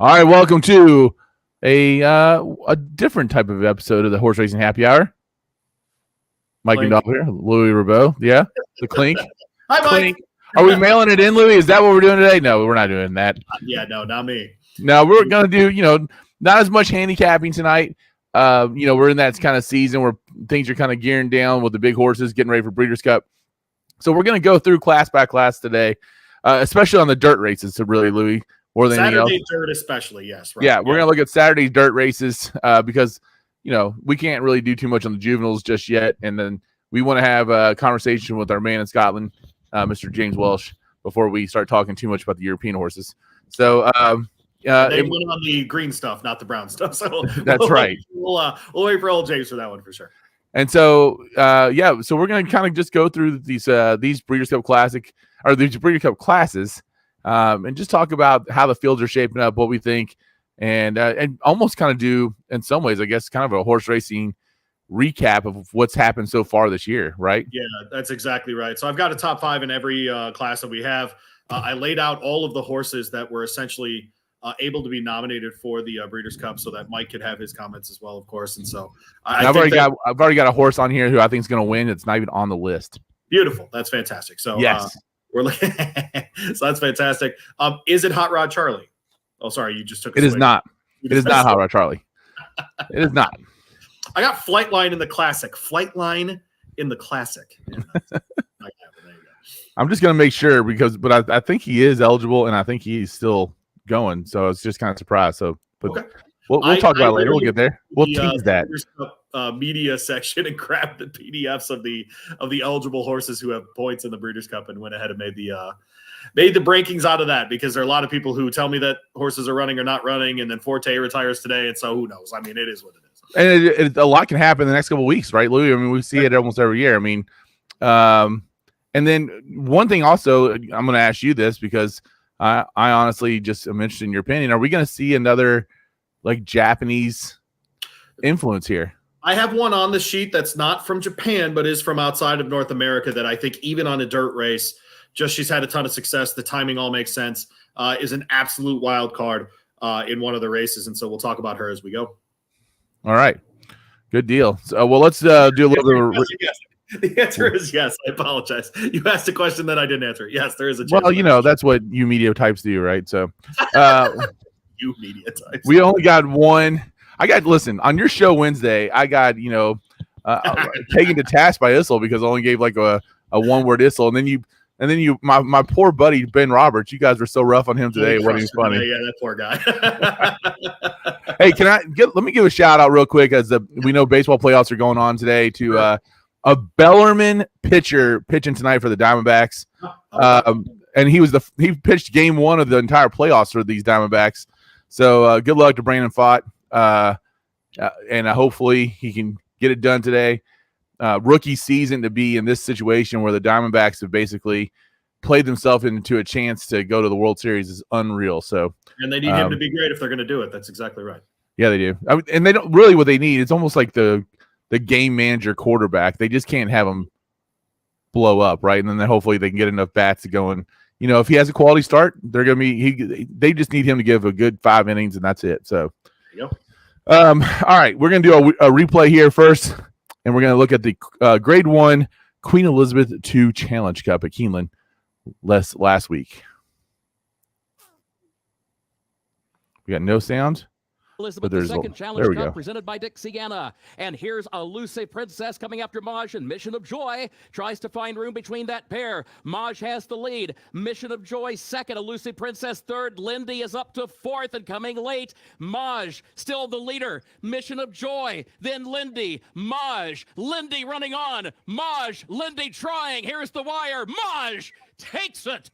All right, welcome to a different type of episode of the Horse Racing Happy Hour. Mike and Dog here, Louie Rabeau. Yeah, the clink. Hi, Mike. Clink. Are we mailing it in, Louie? Is that what we're doing today? No, we're not doing that. No, not me. No, we're gonna do not as much handicapping tonight. We're in that kind of season where things are kind of gearing down with the big horses getting ready for Breeders' Cup. So we're gonna go through class by class today, especially on the dirt races. So really, Louie. More than Saturday dirt, especially, yes. Right. Yeah, we're gonna look at Saturday dirt races because we can't really do too much on the juveniles just yet, and then we want to have a conversation with our man in Scotland, Mr. James Welsh, before we start talking too much about the European horses. So they went on the green stuff, not the brown stuff. So that's right. We'll wait for old James for that one for sure. And so so we're gonna kind of just go through these Breeders' Cup Classic or these Breeders' Cup classes. And just talk about how the fields are shaping up, what we think, and almost kind of do, in some ways, I guess, kind of a horse racing recap of what's happened so far this year, right? Yeah, that's exactly right. So I've got a top 5 in every class that we have. I laid out all of the horses that were essentially able to be nominated for the Breeders' Cup so that Mike could have his comments as well, of course. And so I've already got a horse on here who I think is going to win. It's not even on the list. Beautiful. That's fantastic. So yes. We're looking, so that's fantastic. Is it Hot Rod Charlie? Oh, sorry, you just took it. Is not. It is not Hot Rod Charlie. It is not. I got Flightline in the Classic. Flightline in the Classic. Yeah, I'm just gonna make sure but I think he is eligible and I think he's still going. So it's just kind of surprised. So, but okay. We'll talk about it later. We'll get there. We'll tease that. Media section and grab the PDFs of the eligible horses who have points in the Breeders' Cup and went ahead and made the rankings out of that, because there are a lot of people who tell me that horses are running or not running, and then Forte retires today, and so who knows? I mean, it is what it is. And a lot can happen in the next couple of weeks, right, Louie? I mean, we see it almost every year. I mean, and then one thing also, I'm going to ask you this because I honestly just am interested in your opinion. Are we going to see another like Japanese influence here? I have one on the sheet that's not from Japan, but is from outside of North America that I think even on a dirt race, she's had a ton of success. The timing all makes sense. Is an absolute wild card in one of the races. And so we'll talk about her as we go. All right. Good deal. So, well, let's do a little bit of yes. The answer is yes. I apologize. You asked a question that I didn't answer. Yes, there is a chance. Well, that's what you media types do, right? So you media types. We only got one. Listen, on your show Wednesday, I got, taken to task by Issel because I only gave like a one-word Issel. And then you, my poor buddy, Ben Roberts, you guys were so rough on him today. It wasn't even funny. Yeah, that poor guy. Hey, let me give a shout out real quick as we know baseball playoffs are going on today to a Bellarmine pitcher pitching tonight for the Diamondbacks. And he pitched game 1 of the entire playoffs for these Diamondbacks. So good luck to Brandon Fott. And hopefully he can get it done today. Rookie season to be in this situation where the Diamondbacks have basically played themselves into a chance to go to the World Series is unreal. So, and they need him to be great if they're going to do it. That's exactly right. Yeah, they do. And they don't really what they need. It's almost like the game manager quarterback. They just can't have him blow up, right? And then hopefully they can get enough bats to go and. If he has a quality start, they're going to be. They just need him to give a good 5 innings, and that's it. So, there you go. All right, we're going to do a replay here first, and we're going to look at the Grade 1 Queen Elizabeth II Challenge Cup at Keeneland last week. We got no sound. Elizabeth the second Challenge Cup presented by Dixiana. And here's a Lucy Princess coming after Maj, and Mission of Joy tries to find room between that pair. Maj has the lead. Mission of Joy second, a Lucy Princess third. Lindy is up to fourth and coming late. Maj still the leader. Mission of Joy, then Lindy. Maj, Lindy running on. Maj, Lindy trying. Here's the wire. Maj takes it.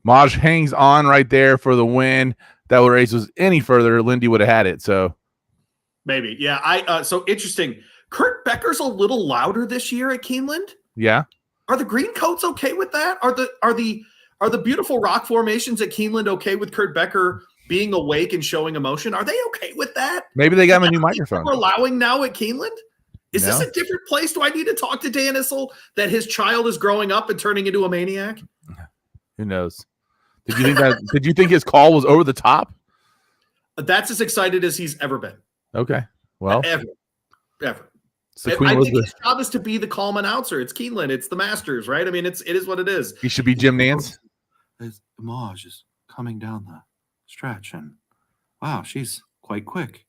Maj hangs on right there for the win. That race was any further, Lindy would have had it. So maybe, yeah. So interesting. Kurt Becker's a little louder this year at Keeneland. Yeah. Are the green coats okay with that? Are the beautiful rock formations at Keeneland okay with Kurt Becker being awake and showing emotion? Are they okay with that? Maybe they got him a new microphone. We're allowing now at Keeneland. Is this a different place? Do I need to talk to Dan Issel that his child is growing up and turning into a maniac? Who knows? Did you think his call was over the top? That's as excited as he's ever been. Okay. Well, ever. So I think his job is to be the calm announcer. It's Keeneland. It's the Masters, right? I mean, it is what it is. He should be Jim Nance. Maj is coming down the stretch, and wow, she's quite quick.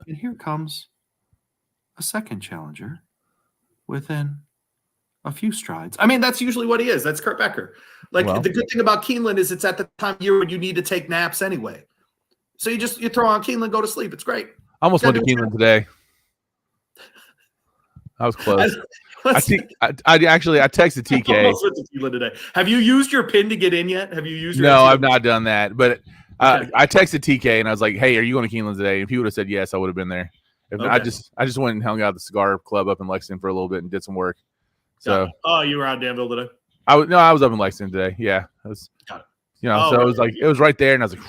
And here comes a second challenger within a few strides. I mean, that's usually what he is. That's Kurt Becker. The good thing about Keeneland is it's at the time of year when you need to take naps anyway. So you throw on Keeneland, go to sleep. It's great. I almost went to Keeneland today. I was close. I texted TK. Almost went to Keeneland today. Have you used your PIN to get in yet? Have you used your No, I've not done that. But I texted TK and I was like, "Hey, are you going to Keeneland today?" And if he would have said yes, I would have been there. I just went and hung out at the cigar club up in Lexington for a little bit and did some work. So you were out in Danville today? I was up in Lexington today. Yeah. It was, it was like it was right there, and I was like,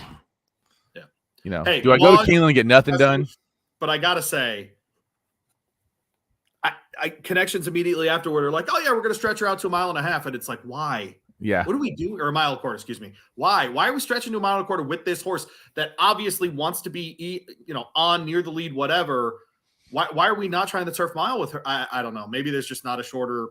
yeah. Hey, do I go to Keeneland and get nothing done? But I gotta say, I connections immediately afterward are like, oh yeah, we're gonna stretch her out to 1.5 miles, and it's like, why? Yeah. What do we do? Or 1.25 miles, excuse me. Why? Why are we stretching to 1.25 miles with this horse that obviously wants to be, on near the lead, whatever? Why are we not trying the turf mile with her? I don't know. Maybe there's just not a shorter.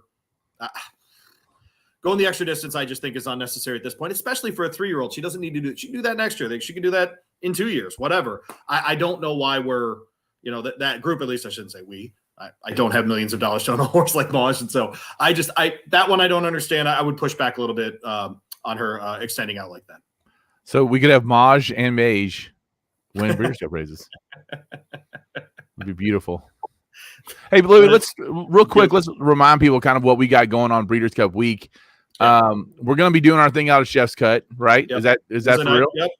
Going the extra distance, I just think is unnecessary at this point, especially for a 3-year-old. She doesn't need to do it. She can do that next year. She can do that in 2 years, whatever. I don't know why we're, that group, at least I shouldn't say we. I don't have millions of dollars to own a horse like Maj, and so that one I don't understand. I would push back a little bit on her extending out like that. So we could have Maj and Mage win Breeders' Cup races. It'd be beautiful. Hey, Louie, let's remind people kind of what we got going on Breeders' Cup week. We're going to be doing our thing out of Chef's Cut, right? Yep. Is that for real? Yep.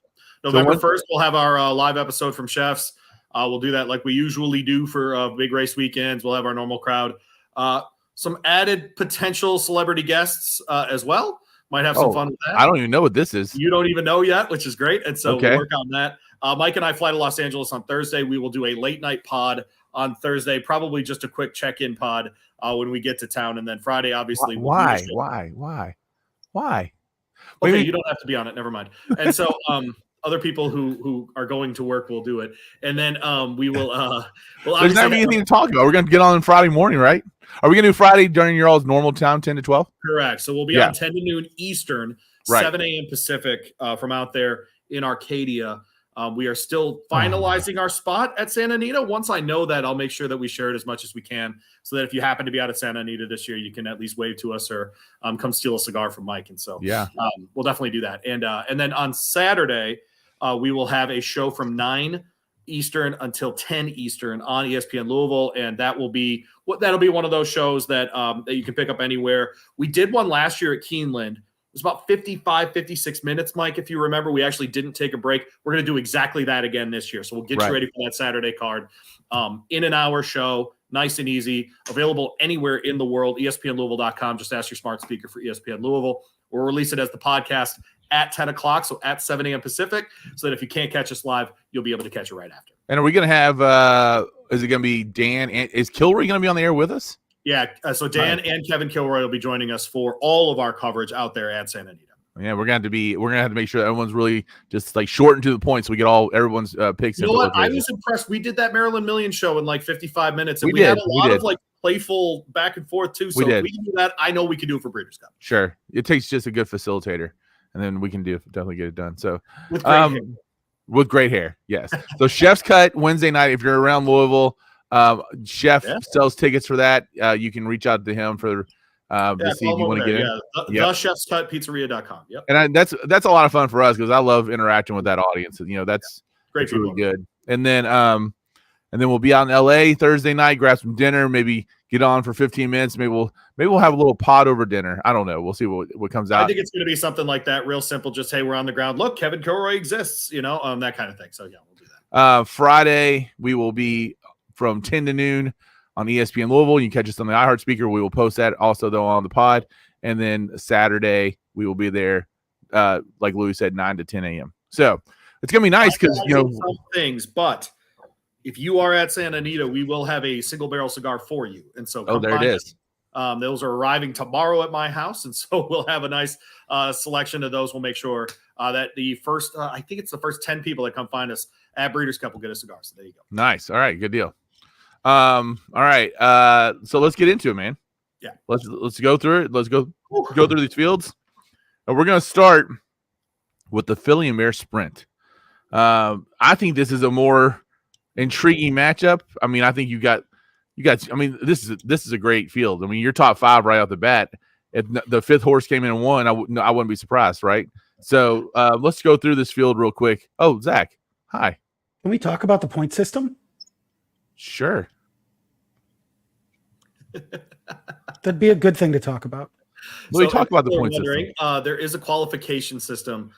November 1st, we'll have our live episode from Chef's. We'll do that like we usually do for big race weekends. We'll have our normal crowd. Some added potential celebrity guests as well. Might have some fun with that. I don't even know what this is. You don't even know yet, which is great. And so we'll work on that. Mike and I fly to Los Angeles on Thursday. We will do a late night pod on Thursday, probably just a quick check-in pod when we get to town. And then Friday, obviously. Why? Okay, you don't have to be on it. Never mind. And so other people who are going to work will do it. And then we will there's not anything to talk about. We're going to get on Friday morning, right? Are we going to do Friday during your all's normal time, 10 to 12? Correct. So we'll be on 10 to noon Eastern, 7 a.m. Pacific from out there in Arcadia. We are still finalizing our spot at Santa Anita. Once I know that, I'll make sure that we share it as much as we can so that if you happen to be out at Santa Anita this year, you can at least wave to us or come steal a cigar from Mike. And so we'll definitely do that. And then on Saturday, we will have a show from 9 Eastern until 10 Eastern on ESPN Louisville. And that'll be one of those shows that you can pick up anywhere. We did one last year at Keeneland. It was about 55, 56 minutes, Mike. If you remember, we actually didn't take a break. We're going to do exactly that again this year. So we'll get you ready for that Saturday card. In an hour show, nice and easy, available anywhere in the world, ESPNLouisville.com. Just ask your smart speaker for ESPN Louisville. We'll release it as the podcast at 10 o'clock, so at 7 a.m. Pacific, so that if you can't catch us live, you'll be able to catch it right after. And are we going to have, is it going to be Dan? Is Kilroy going to be on the air with us? Yeah, so Dan and Kevin Kilroy will be joining us for all of our coverage out there at Santa Anita. Yeah, we're going to have to make sure that everyone's really just like shortened to the point, so we get everyone's picks. You know what? I was impressed. We did that Maryland Million show in like 55 minutes, and we had a lot of like playful back and forth too. So if we can do that, I know we can do it for Breeders' Cup. Sure, it takes just a good facilitator, and then we can definitely get it done. So with great hair, yes. So Chef's Cut Wednesday night. If you're around Louisville, Chef sells tickets for that. You can reach out to him for to see if you want to get in. The Chef's Cut Pizzeria.com. Yep. And that's a lot of fun for us because I love interacting with that audience. That's great, really good. And then we'll be out in LA Thursday night, grab some dinner, maybe get on for 15 minutes. Maybe we'll have a little pod over dinner. I don't know. We'll see what comes out. I think it's going to be something like that. Real simple. Just, hey, we're on the ground. Look, Kevin Kilroy exists, that kind of thing. So yeah, we'll do that. Friday, we will be from 10 to noon on ESPN Louisville. You can catch us on the iHeart speaker. We will post that also though on the pod. And then Saturday, we will be there, like Louie said, 9 to 10 a.m. So it's going to be nice because, some things, but if you are at Santa Anita, we will have a single barrel cigar for you. And so there it is. Those are arriving tomorrow at my house, and so we'll have a nice selection of those. We'll make sure that the first, I think it's the first 10 people that come find us at Breeders' Cup will get a cigar. So there you go. Nice. All right, good deal. All right, so let's get into it, man. Yeah. Let's go through it. Let's go through these fields, and we're gonna start with the Philly and Mare Sprint. I think this is a more intriguing matchup. I mean, I think you got. I mean, this is a great field. I mean, you're top 5 right off the bat. If the 5th horse came in and won, I wouldn't be surprised, right? So let's go through this field real quick. Oh, Zach, hi. Can we talk about the point system? Sure. That'd be a good thing to talk about. We talk about the point system. There is a qualification system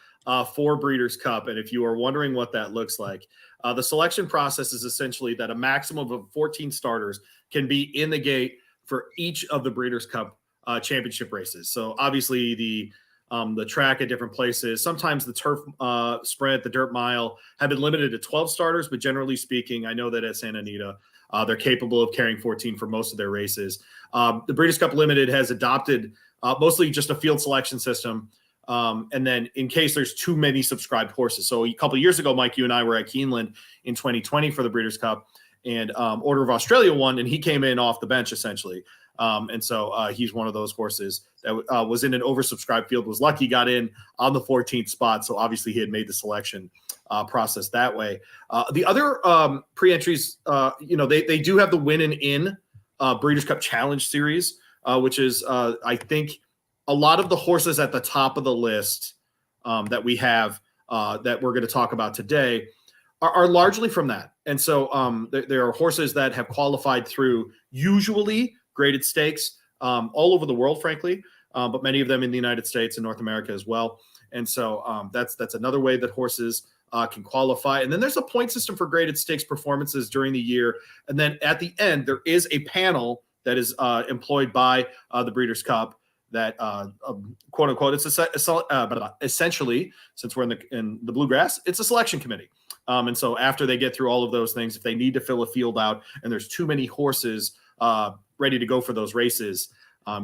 for Breeders' Cup, and if you are wondering what that looks like, the selection process is essentially that a maximum of 14 starters can be in the gate for each of the Breeders' Cup championship races. So obviously the track at different places, sometimes the turf sprint, the dirt mile have been limited to 12 starters, but generally speaking, I know that at Santa Anita, they're capable of carrying 14 for most of their races. The Breeders' Cup Limited has adopted mostly just a field selection system. And then in case there's too many subscribed horses. So a couple of years ago, Mike, you and I were at Keeneland in 2020 for the Breeders' Cup, and Order of Australia won, and he came in off the bench essentially. And so he's one of those horses that was in an oversubscribed field, was lucky, got in on the 14th spot. So obviously he had made the selection process that way. The other pre-entries, they do have the Win and In Breeders' Cup Challenge Series, which is, I think, a lot of the horses at the top of the list that we have that we're going to talk about today are largely from that. And so there are horses that have qualified through usually graded stakes all over the world, frankly, but many of them in the United States and North America as well. And so that's another way that horses can qualify. And then there's a point system for graded stakes performances during the year. And then at the end, there is a panel that is employed by the Breeders' Cup that quote unquote, it's essentially, since we're in the bluegrass, it's a selection committee. And so after they get through all of those things, if they need to fill a field out and there's too many horses ready to go for those races,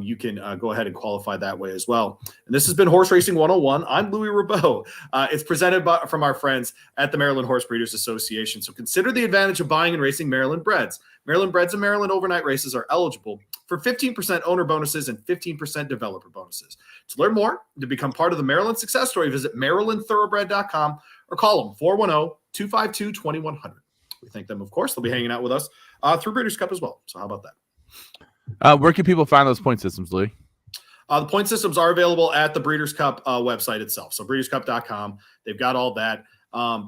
you can go ahead and qualify that way as well. And this has been Horse Racing 101. I'm Louie Rabeau. It's presented from our friends at the Maryland Horse Breeders Association. So consider the advantage of buying and racing Maryland breds. Maryland breds and Maryland overnight races are eligible for 15% owner bonuses and 15% developer bonuses. To learn more, to become part of the Maryland success story, visit MarylandThoroughbred.com or call them 410-252-2100. We thank them, of course. They'll be hanging out with us through Breeders' Cup as well. So how about that? Where can people find those point systems, Louie? The point systems are available at the Breeders' Cup website itself. So breederscup.com. They've got all that.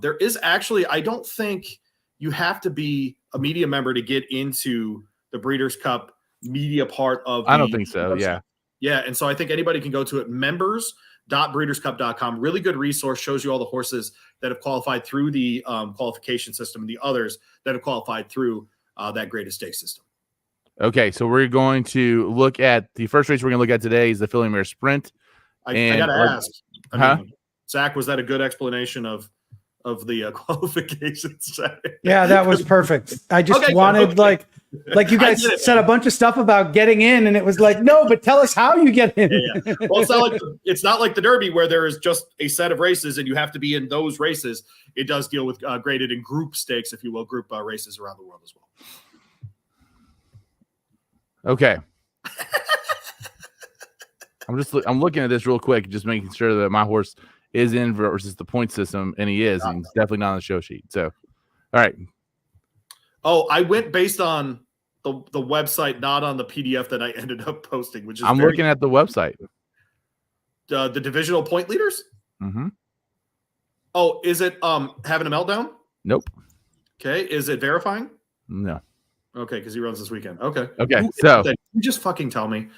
There is actually, I don't think you have to be a media member to get into the Breeders' Cup media part of I don't think so. website. Yeah. Yeah. And so I think anybody can go to it. Members.breederscup.com. Really good resource. Shows you all the horses that have qualified through the qualification system and the others that have qualified through that graded stakes system. Okay, so we're going to look at the first race we're going to look at today is the Philly Mare Sprint. I got to ask, Zach, was that a good explanation of the qualifications? Yeah, that was perfect. I just wanted like you guys said a bunch of stuff about getting in, and it was like, no, but tell us how you get in. Yeah. Well, it's not like the Derby where there is just a set of races and you have to be in those races. It does deal with graded and group stakes, if you will, group races around the world as well. Okay. I'm looking at this real quick, just making sure that my horse is in versus the point system, and he is, and he's definitely not on the show sheet. So, all right. Oh, I went based on the website, not on the PDF that I ended up posting, which is I'm looking at the website. The divisional point leaders? Mm-hmm. Oh, is it having a meltdown? Nope. Okay. Is it verifying? No. Okay, because he runs this weekend. Okay. Okay. So you just fucking tell me.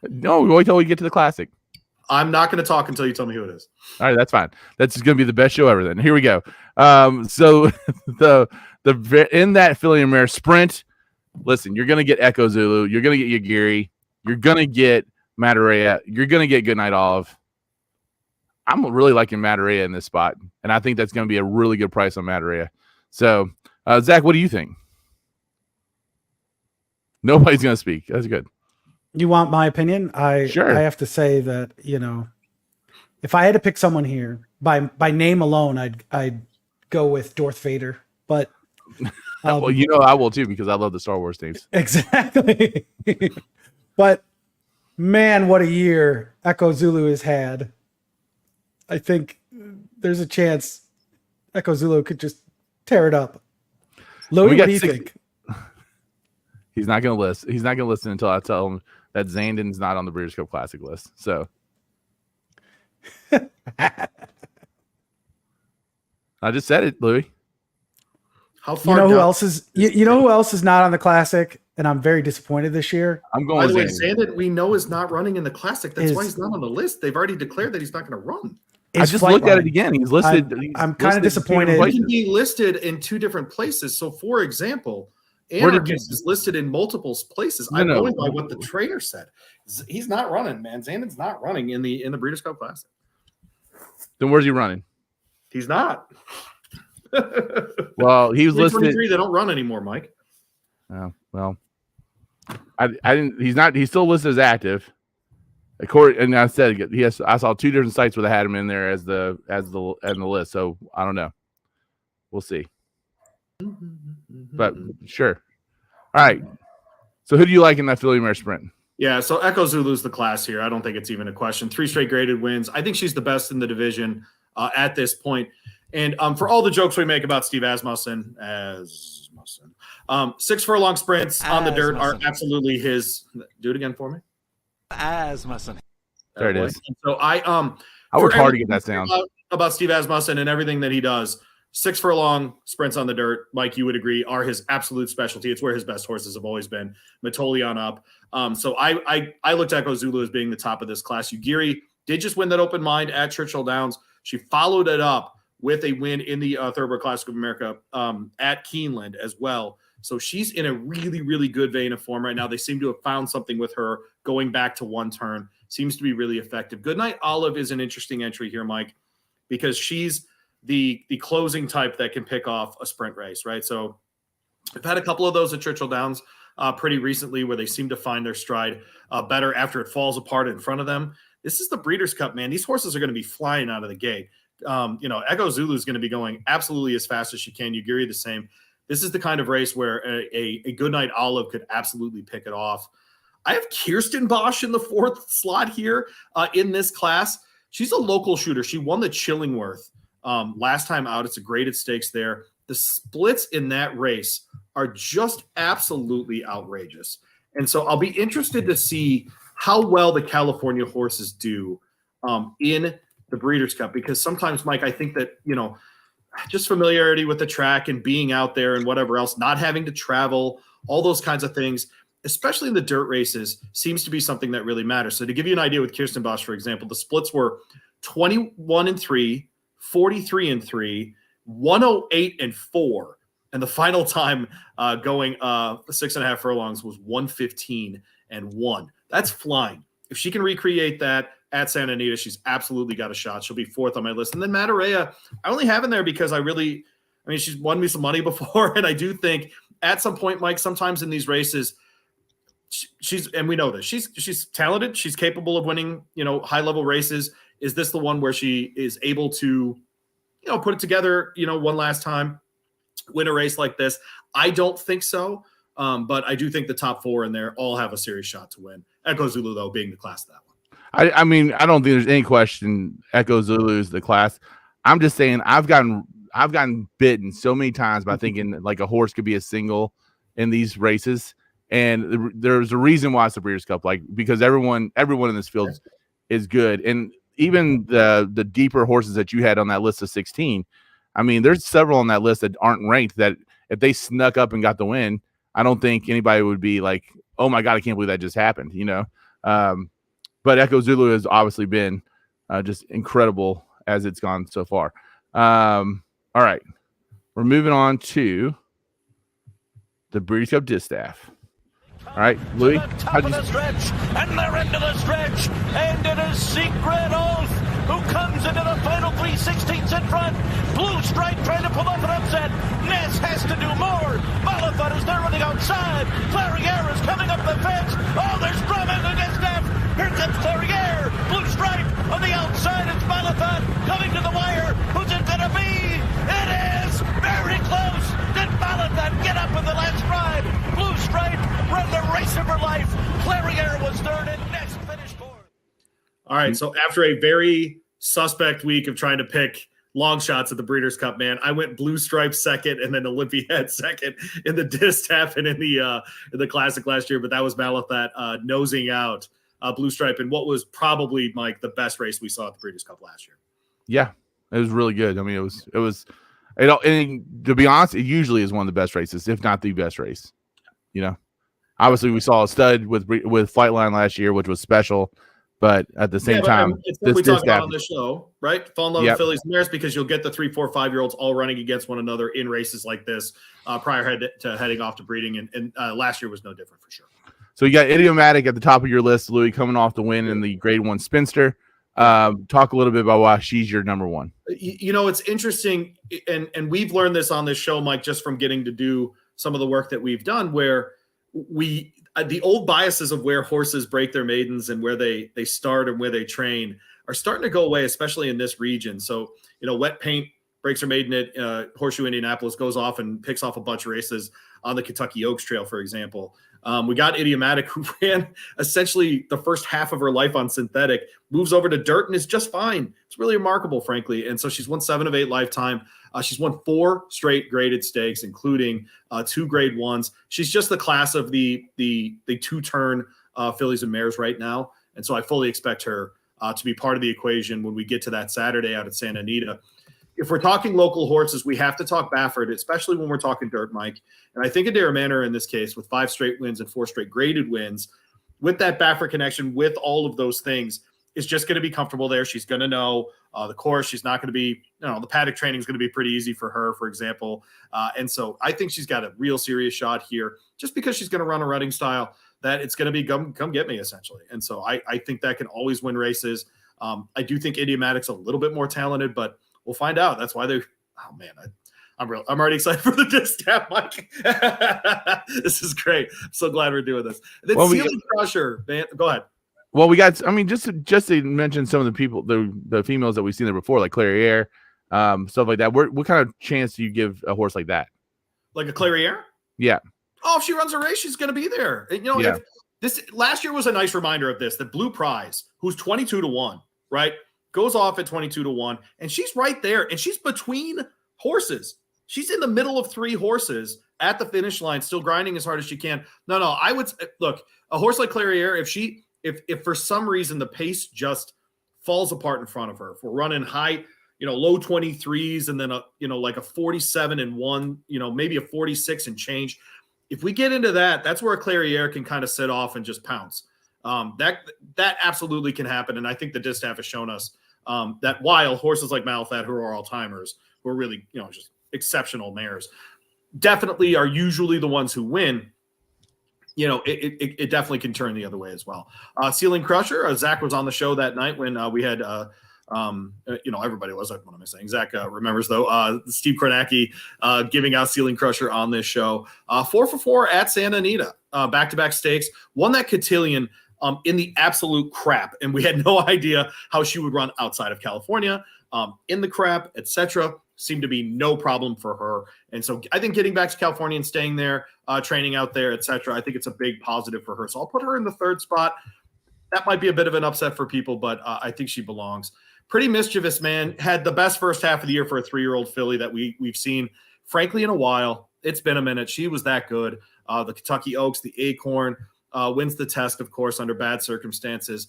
No, wait till we get to the classic. I'm not going to talk until you tell me who it is. All right, that's fine. That's going to be the best show ever. Then here we go. So the in that Philly and Mare Sprint, listen, you're going to get Echo Zulu, you're going to get Yagiri, you're going to get Matarea, you're going to get Goodnight Olive. I'm really liking Matarea in this spot, and I think that's going to be a really good price on Matarea. So, Zach, what do you think? Nobody's going to speak. That's good. You want my opinion? Sure. I have to say that, if I had to pick someone here by name alone, I'd go with Darth Vader. But well, I will too, because I love the Star Wars names. Exactly. But man, what a year Echo Zulu has had. I think there's a chance Echo Zulu could just tear it up. Louie, what do you think? He's not going to listen. He's not going to listen until I tell him that Zandon's not on the Breeders' Cup Classic list. So I just said it, Louie. How far? Who else is? You know who else is not on the Classic, and I'm very disappointed this year. I'm going. By the way, Zandon. Zandon, we know is not running in the Classic. That's why he's not on the list. They've already declared that he's not going to run. I just looked at it again. He's listed. I'm kind of disappointed. He can be listed in 2 different places. So, for example, Anarchist is listed in multiple places. I'm going by what the trainer said. He's not running, man. Zandon's not running in the Breeders' Cup Classic. Then where's he running? He's not. Well, he was listed. They don't run anymore, Mike. Oh, well, I didn't. He's not. He's still listed as active. And I said I saw 2 different sites where they had him in there as the list. So I don't know. We'll see. But sure. All right. So who do you like in that Philly Mare Sprint? Yeah, so Echo Zulu's the class here. I don't think it's even a question. 3 straight graded wins. I think she's the best in the division at this point. And for all the jokes we make about Steve Asmussen, 6 furlong sprints on the dirt are absolutely his. Do it again for me. Asmussen. There it is. So I worked hard to get that sound about Steve Asmussen and everything that he does. 6 furlong sprints on the dirt, Mike, you would agree, are his absolute specialty. It's where his best horses have always been. Matoli on up. So I looked at Echo Zulu as being the top of this class. Ugiri did just win that open mind at Churchill Downs. She followed it up with a win in the Thoroughbred Classic of America at Keeneland as well. So she's in a really, really good vein of form right now. They seem to have found something with her going back to 1 turn. Seems to be really effective. Goodnight Olive is an interesting entry here, Mike, because she's the closing type that can pick off a sprint race, right? So I've had a couple of those at Churchill Downs pretty recently where they seem to find their stride better after it falls apart in front of them. This is the Breeders' Cup, man. These horses are going to be flying out of the gate. Echo Zulu is going to be going absolutely as fast as she can. Ugiri the same. This is the kind of race where a Goodnight Olive could absolutely pick it off. I have Kirsten Bosch in the 4th slot here in this class. She's a local shooter. She won the Chillingworth last time out. It's a graded stakes there. The splits in that race are just absolutely outrageous. And so I'll be interested to see how well the California horses do in the Breeders' Cup, because sometimes, Mike, I think that, just familiarity with the track and being out there and whatever else, not having to travel, all those kinds of things, especially in the dirt races, seems to be something that really matters. So to give you an idea with Kirsten Bosch, for example, the splits were 21-3, 43-3, 108-4. And the final time going 6.5 furlongs was 115-1. That's flying. If she can recreate that at Santa Anita, she's absolutely got a shot. She'll be 4th on my list. And then Matarea, I only have in there because she's won me some money before. And I do think at some point, Mike, sometimes in these races, and we know this, she's talented. She's capable of winning, high level races. Is this the one where she is able to, put it together, one last time, win a race like this? I don't think so. But I do think the top 4 in there all have a serious shot to win. Echo Zulu, though, being the class of that one. I mean, I don't think there's any question Echo Zulu is the class. I'm just saying I've gotten bitten so many times by thinking like a horse could be a single in these races. And there's a reason why it's the Breeders' Cup, because everyone in this field is good. And even the deeper horses that you had on that list of 16, I mean, there's several on that list that aren't ranked that if they snuck up and got the win, I don't think anybody would be like, oh my God, I can't believe that just happened, But Echo Zulu has obviously been just incredible as it's gone so far. All right. We're moving on to the Breeders' Cup Distaff. All right, Louie. Top of the stretch, and they're into the stretch, and it is Secret Oath who comes into the final 3/16 in front. Blue Stripe trying to pull off an upset. Ness has to do more. Malathaat is there on the outside. Clariere is coming up the fence. Oh, there's Drummond against Neff. Here comes Clariere. Blue Stripe on the outside. It's Malathaat coming to the wire. Who's it going to be? It is very close. Did Malathaat get up in the last ride? Blue Stripe ran the race of her life. Clariere was third and Ness finished fourth. All right, so after a very suspect week of trying to pick long shots at the Breeders' Cup, man, I went Blue Stripe second and then Olympiad second in the distaff and in the Classic last year, but that was Malathaat nosing out Blue Stripe in what was probably, Mike, the best race we saw at the Breeders' Cup last year. Yeah, it was really good. I mean, and to be honest, it usually is one of the best races, if not the best race. You know, obviously we saw a stud with Flightline last year, which was special. But at the same time, it's what we talk about on this show, right? Fall in love with fillies and mares because you'll get the 3, 4, 5-year-olds all running against one another in races like this prior to heading off to breeding. And last year was no different for sure. So you got Idiomatic at the top of your list, Louie, coming off the win in the Grade 1 Spinster. Talk a little bit about why she's your number one. You know, it's interesting, and we've learned this on this show, Mike, just from getting to do some of the work that we've done, where the old biases of where horses break their maidens and where they start and where they train are starting to go away, especially in this region. So, you know, Wet Paint breaks her maiden at Horseshoe Indianapolis, goes off and picks off a bunch of races on the Kentucky Oaks Trail, for example. We got Idiomatic, who ran essentially the first half of her life on synthetic, moves over to dirt and is just fine. It's really remarkable, frankly. And so she's won 7 of 8 lifetime. She's won 4 straight graded stakes, including 2 grade 1s. She's just the class of the 2-turn fillies and mares right now. And so I fully expect her to be part of the equation when we get to that Saturday out at Santa Anita. If we're talking local horses, we have to talk Baffert, especially when we're talking dirt, Mike. And I think Adair Manor in this case, with 5 straight wins and 4 straight graded wins, with that Baffert connection, with all of those things, is just going to be comfortable there. She's going to know the course. She's not going to be, the paddock training is going to be pretty easy for her, for example. And so I think she's got a real serious shot here, just because she's going to run a running style that it's going to be come get me, essentially. And so I think that can always win races. I do think Idiomatic's a little bit more talented, but we'll find out. That's why I'm already excited for the distaff, Mike. This is great. I'm so glad we're doing this. And then Ceiling Crusher, man. Go ahead. Well, we got, just to mention some of the people, the females that we've seen there before, like Clariere, stuff like that. What kind of chance do you give a horse like that? Like a Clariere? Yeah. Oh, if she runs a race, she's going to be there. If this last year was a nice reminder of this. The Blue Prize, who's 22-1, right? Goes off at 22-1, and she's right there, and she's between horses. She's in the middle of 3 horses at the finish line, still grinding as hard as she can. No, I would look, a horse like Clariere, if for some reason the pace just falls apart in front of her, if we're running high, low 23s and then like a 47 and 1, maybe a 46 and change. If we get into that, that's where a Clariere can kind of sit off and just pounce. That absolutely can happen. And I think the distaff has shown us that while horses like Malathaat, who are all timers, who are really, just exceptional mares, definitely are usually the ones who win. It definitely can turn the other way as well. Ceiling Crusher, Zach was on the show that night when we had, everybody was. What am I saying? Zach remembers, though, Steve Kornacki giving out Ceiling Crusher on this show. 4 for 4 at Santa Anita, back-to-back stakes. Won that cotillion in the absolute crap, and we had no idea how she would run outside of California, in the crap, etc. Seemed to be no problem for her. And so I think getting back to California and staying there, training out there, etc., I think it's a big positive for her. So I'll put her in the 3rd spot. That might be a bit of an upset for people, but I think she belongs. Pretty Mischievous, man. Had the best first half of the year for a 3-year-old filly that we've seen, frankly, in a while. It's been a minute. She was that good. The Kentucky Oaks, the Acorn, wins the test, of course, under bad circumstances.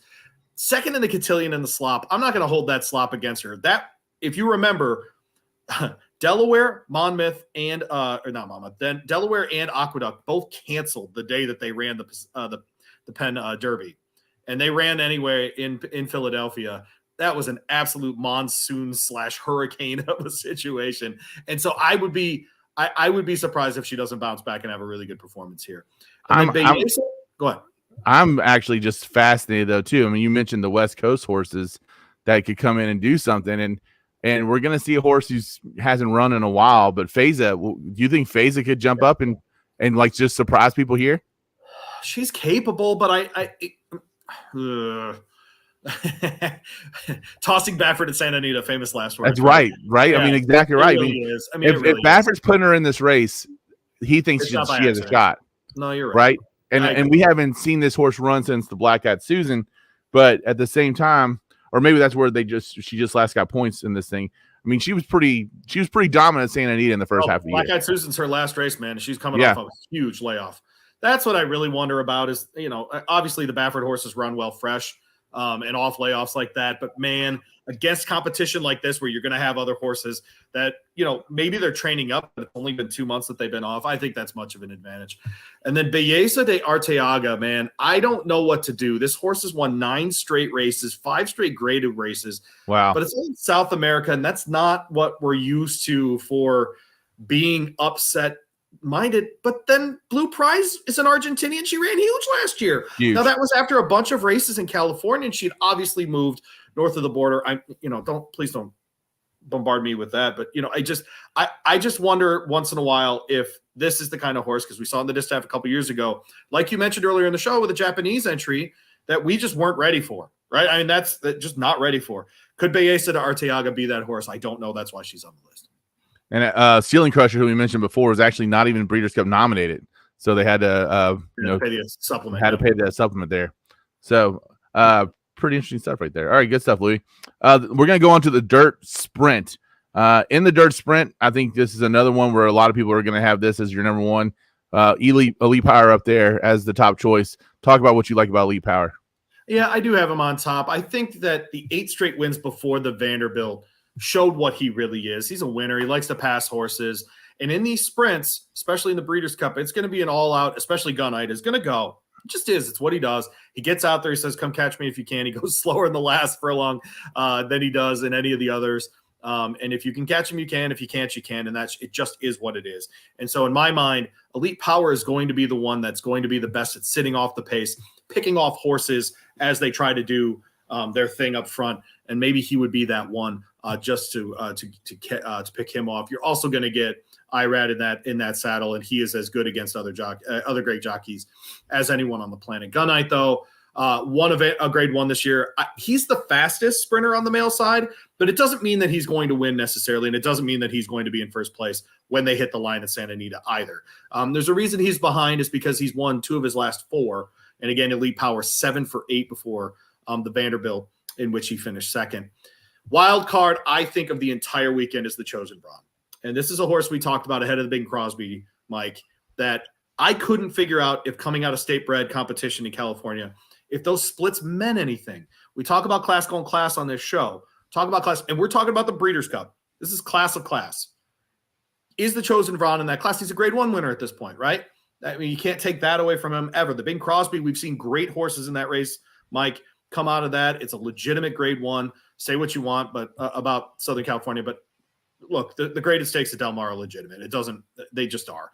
Second in the cotillion in the slop. I'm not going to hold that slop against her. That, if you remember, Delaware, Monmouth, and then Delaware and Aqueduct both canceled the day that they ran the Penn Derby, and they ran anyway in Philadelphia. That was an absolute monsoon / hurricane of a situation, and so I would be surprised if she doesn't bounce back and have a really good performance here. Go ahead. I'm actually just fascinated though too. I mean, you mentioned the West Coast horses that could come in and do something, and and we're going to see a horse who hasn't run in a while. But Feza, do you think Feza could jump up and like just surprise people here? She's capable, but tossing Baffert at Santa Anita, famous last words. That's right? Yeah, I mean, exactly right. Really is. I mean, if Baffert's putting her in this race, he thinks she has a shot. No, you're right. And we haven't seen this horse run since the Black Eyed Susan, but at the same time, or maybe that's where she just last got points in this thing. I mean, she was pretty dominant at Santa Anita in the first half of the year. Black Eyed Susan's her last race, man. She's coming off a huge layoff. That's what I really wonder about is, obviously the Baffert horses run well fresh and off layoffs like that. But, man, against competition like this where you're going to have other horses that, maybe they're training up, but it's only been 2 months that they've been off. I think that's much of an advantage. And then Belleza de Arteaga, man, I don't know what to do. This horse has won 9 straight races, 5 straight graded races. Wow. But it's in South America, and that's not what we're used to for being upset-minded. But then Blue Prize is an Argentinian. She ran huge last year. Huge. Now, that was after a bunch of races in California, and she'd obviously moved north of the border. Please don't bombard me with that. But, I just wonder once in a while if this is the kind of horse, because we saw in the distaff a couple years ago, like you mentioned earlier in the show with the Japanese entry, that we just weren't ready for, right? I mean, that's just not ready for. Could Belleza de Arteaga be that horse? I don't know. That's why she's on the list. And Ceiling Crusher, who we mentioned before, was actually not even Breeders' Cup nominated. So they had to, pay the supplement. Had to pay that supplement there. So pretty interesting stuff right there. All right, good stuff, Louie. We're going to go on to the Dirt Sprint. In the Dirt Sprint, I think this is another one where a lot of people are going to have this as your number one. Elite Power up there as the top choice. Talk about what you like about Elite Power. Yeah, I do have him on top. I think that the 8 straight wins before the Vanderbilt showed what he really is. He's a winner. He likes to pass horses. And in these sprints, especially in the Breeders' Cup, it's going to be an all-out, especially Gunite is going to go. It just is. It's what he does. He gets out there. He says, come catch me if you can. He goes slower in the last furlong than he does in any of the others. And if you can catch him, you can. If you can't, you can. And it just is what it is. And so in my mind, Elite Power is going to be the one that's going to be the best at sitting off the pace, picking off horses as they try to do their thing up front. And maybe he would be that one just to pick him off. You're also going to get Irad in that saddle, and he is as good against other great jockeys as anyone on the planet. Gunite, though, won a grade 1 this year. He's the fastest sprinter on the male side, but it doesn't mean that he's going to win necessarily, and it doesn't mean that he's going to be in first place when they hit the line at Santa Anita either. There's a reason he's behind is because he's won 2 of his last 4, and again, Elite Power 7 for 8 before the Vanderbilt, in which he finished second. Wild card, I think of the entire weekend is the Chosen Brawn. And this is a horse we talked about ahead of the Bing Crosby, Mike, that I couldn't figure out if coming out of state bred competition in California, if those splits meant anything. We talk about class going class on this show. Talk about class, and we're talking about the Breeders' Cup. This is class of class. Is the Chosen Brawn in that class? He's a grade 1 winner at this point, right? I mean, you can't take that away from him ever. The Bing Crosby, we've seen great horses in that race, Mike, come out of that. It's a legitimate grade 1. Say what you want but about Southern California, but look, the greatest stakes at Del Mar are legitimate. They just are.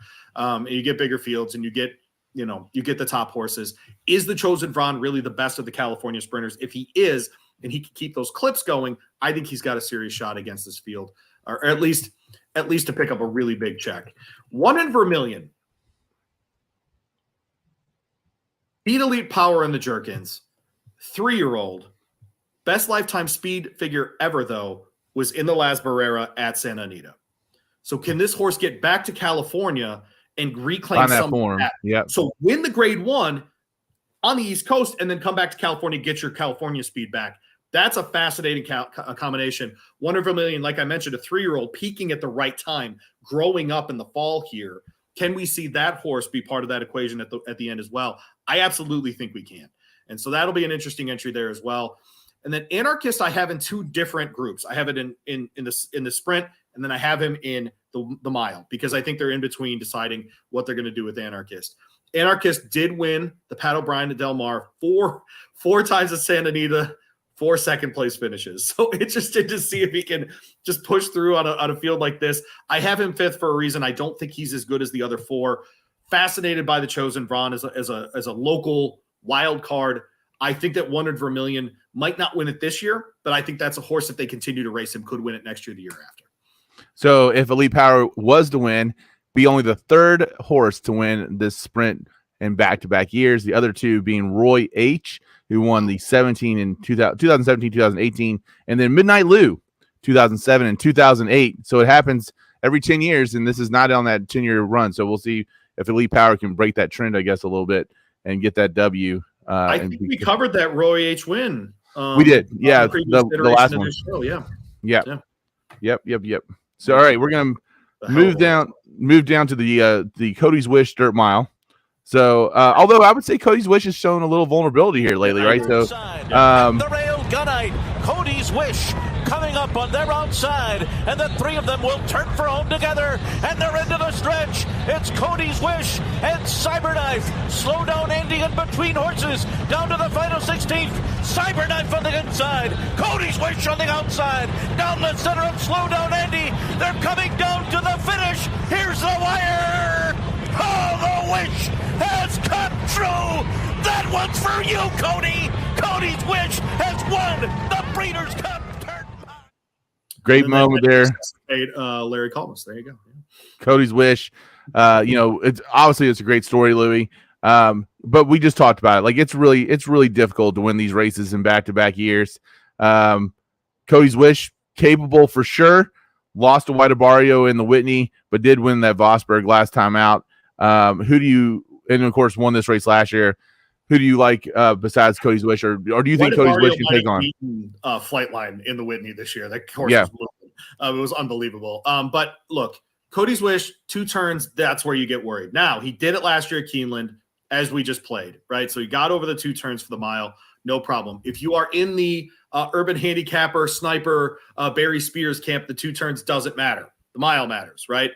You get bigger fields and you get the top horses. Is the Chosen Brawn really the best of the California sprinters? If he is, and he can keep those clips going, I think he's got a serious shot against this field, or at least to pick up a really big check. 1 in Vermilion. Beat Elite Power in the Jerkins. 3-year-old. Best lifetime speed figure ever, though, was in the Las Barrera at Santa Anita. So can this horse get back to California and reclaim some of that? Yep. So win the grade 1 on the East Coast and then come back to California, get your California speed back. That's a fascinating combination. 1 in Vermilion, like I mentioned, a 3-year-old peaking at the right time, growing up in the fall here. Can we see that horse be part of that equation at the end as well? I absolutely think we can. And so that'll be an interesting entry there as well. And then Anarchist, I have in 2 different groups. I have it in the sprint, and then I have him in the mile because I think they're in between deciding what they're going to do with Anarchist. Anarchist did win the Pat O'Brien at Del Mar 4 times at Santa Anita, 4 second-place finishes. So interested to see if he can just push through on a field like this. I have him 5th for a reason. I don't think he's as good as the other 4. Fascinated by the Chosen Brawn as a local wild card. I think that Wondered Vermilion might not win it this year, but I think that's a horse that they continue to race him could win it next year, the year after. So if Elite Power was to win, be only the third horse to win this sprint in back-to-back years. The other two being Roy H., who won the 2017, 2018, and then Midnight Lou, 2007 and 2008. So it happens every 10 years, and this is not on that 10-year run. So we'll see if Elite Power can break that trend, I guess, a little bit and get that W. I think we covered that Roy H. win. We did. Yeah, the last one. Show, yeah. Yep. So, all right, we're going to move down to the Cody's Wish Dirt Mile. So, although I would say Cody's Wish has shown a little vulnerability here lately, right? So, the rail gunite, Cody's Wish coming up on their outside, and the three of them will turn for home together, and they're into the stretch. It's Cody's Wish and Cyberknife. Slow down Andy in between horses, down to the final 16th. Cyberknife on the inside, Cody's Wish on the outside, down the center of Slow Down Andy. They're coming down to the finish. Here's the wire. Oh, the wish has come true. That one's for you, Cody. Cody's Wish has won the Breeders' Cup. Great moment there. Larry Collins. There you go. Yeah. Cody's Wish. It's obviously it's a great story, Louie. But we just talked about it. Like it's really difficult to win these races in back-to-back years. Cody's Wish, capable for sure. Lost to White Barrio in the Whitney, but did win that Vosberg last time out. And of course won this race last year. Who do you like besides Cody's Wish, or do you think Cody's Wish can take on Flightline in the Whitney this year? That horse was moving. It was unbelievable. But look, Cody's Wish, 2 turns, that's where you get worried. Now, he did it last year at Keeneland, as we just played, right? So he got over the 2 turns for the mile, no problem. If you are in the urban handicapper, sniper, Barry Spears camp, the 2 turns doesn't matter. The mile matters, right?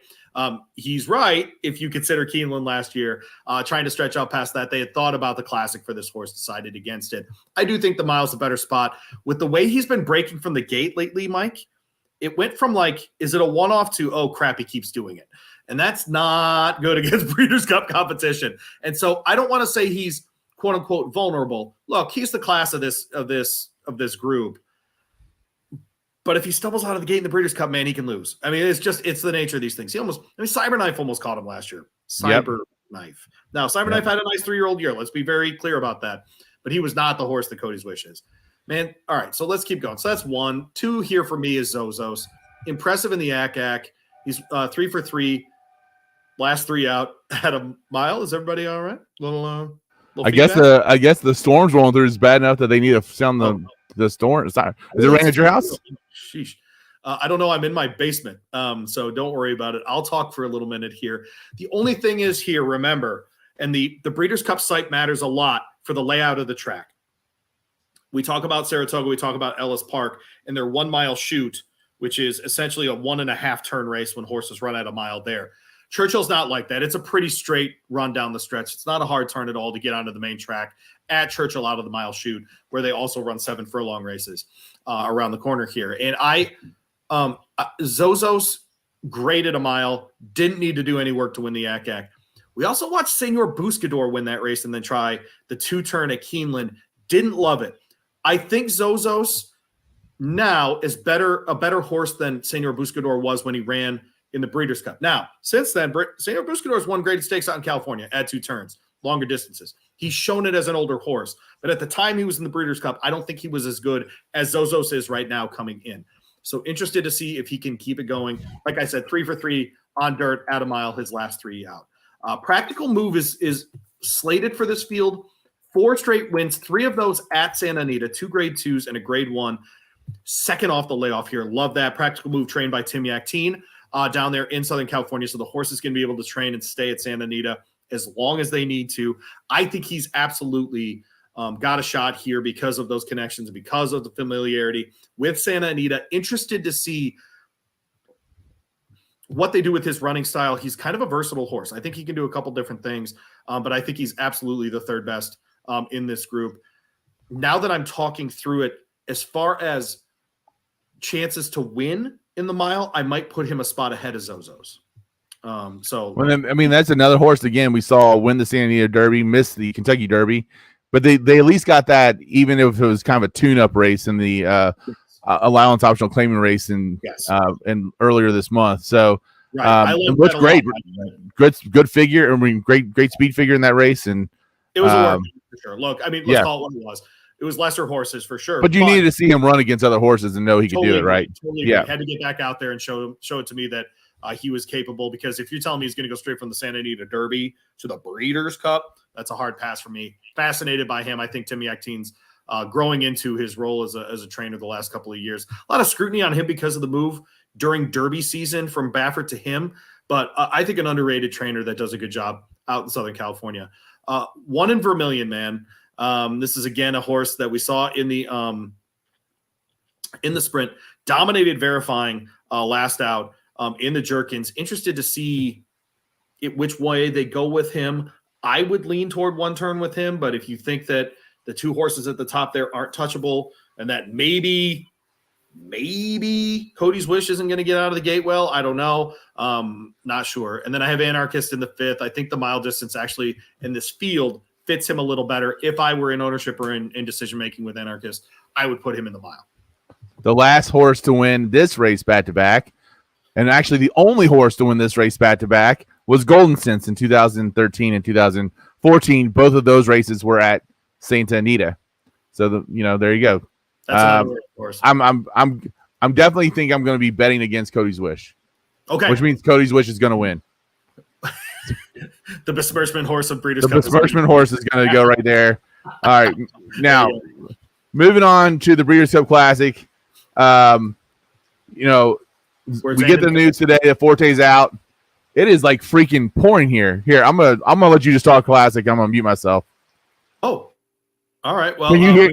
He's right. If you consider Keeneland last year, trying to stretch out past that, they had thought about the classic for this horse, decided against it. I do think the mile's a better spot. With the way he's been breaking from the gate lately, Mike, it went from like, is it a one-off to, oh crap, he keeps doing it. And that's not good against Breeders' Cup competition. And so I don't want to say he's quote unquote vulnerable. Look, he's the class of this group. But if he stumbles out of the gate in the Breeders' Cup, man, he can lose. I mean, it's the nature of these things. Cyberknife almost caught him last year. Cyberknife. Now, Cyberknife had a nice 3-year-old year. Let's be very clear about that. But he was not the horse that Cody's Wish is. Man, all right, so let's keep going. So that's 1. 2 here for me is Zozos. Impressive in the ACAC. He's 3 for 3. Last 3 out at a mile. Is everybody all right? Little I guess the storm's rolling through is bad enough that they need to sound the storm. Is it raining at your house? Sheesh. I don't know. I'm in my basement, so don't worry about it. I'll talk for a little minute here. The only thing is here, remember, and the Breeders' Cup site matters a lot for the layout of the track. We talk about Saratoga, we talk about Ellis Park, and their 1 mile chute, which is essentially a 1.5 turn race when horses run at a mile there. Churchill's not like that. It's a pretty straight run down the stretch. It's not a hard turn at all to get onto the main track at Churchill out of the mile chute, where they also run 7 furlong races around the corner here. And Zozos, great at a mile, didn't need to do any work to win the ACAC. We also watched Senor Buscador win that race and then try the 2 turn at Keeneland. Didn't love it. I think Zozos now is a better horse than Senor Buscador was when he ran in the Breeders' Cup. Now, since then, Senor Buscador has won graded stakes out in California at 2 turns, longer distances. He's shown it as an older horse. But at the time he was in the Breeders' Cup, I don't think he was as good as Zozos is right now coming in. So interested to see if he can keep it going. Like I said, 3 for 3 on dirt at a mile, his last 3 out. Practical Move is slated for this field. 4 straight wins, 3 of those at Santa Anita, 2 grade 2s and a grade 1. Second off the layoff here. Love that. Practical Move trained by Tim Yakteen down there in Southern California. So the horses can be able to train and stay at Santa Anita as long as they need to. I think he's absolutely got a shot here because of those connections, because of the familiarity with Santa Anita. Interested to see what they do with his running style. He's kind of a versatile horse. I think he can do a couple different things, but I think he's absolutely the 3rd best in this group. Now that I'm talking through it, as far as chances to win in the mile, I might put him a spot ahead of Zozos. That's another horse, again, we saw win the Santa Anita Derby, miss the Kentucky Derby, but they at least got that, even if it was kind of a tune-up race in the allowance optional claiming race in earlier this month. So it looks great. Good figure. I mean, great speed figure in that race, and it was a work for sure. Look, I mean, let's call it what it was. It was lesser horses for sure. But you needed to see him run against other horses and know he could do it, right? Totally. Yeah, had to get back out there and show it to me that he was capable. Because if you're telling me he's going to go straight from the Santa Anita Derby to the Breeders' Cup, that's a hard pass for me. Fascinated by him. I think Timmy Actine's growing into his role as a trainer the last couple of years. A lot of scrutiny on him because of the move during Derby season from Baffert to him. But I think an underrated trainer that does a good job out in Southern California. One in Vermilion, man. This is again a horse that we saw in the sprint, dominated Verifying last out in the Jerkins. Interested to see which way they go with him. I would lean toward one turn with him, but if you think that the two horses at the top there aren't touchable, and that maybe Cody's Wish isn't going to get out of the gate well, I don't know. Not sure. And then I have Anarchist in the 5th. I think the mile distance actually in this field fits him a little better. If I were in ownership or in decision-making with Anarchist, I would put him in the mile. The last horse to win this race back-to-back, and actually the only horse to win this race back-to-back, was Golden Sense in 2013 and 2014. Both of those races were at Santa Anita. So, there you go. That's horse. I'm definitely think I'm going to be betting against Cody's Wish. Okay. Which means Cody's Wish is going to win. The besmirchment horse of Breeders' Cup. The besmirchment horse is going to go right there. All right. Now, moving on to the Breeders' Cup Classic. We get the news today that Forte's out. It is like freaking pouring here. Here, I'm gonna let you just talk Classic. I'm gonna mute myself. Oh, all right. Well, can you hear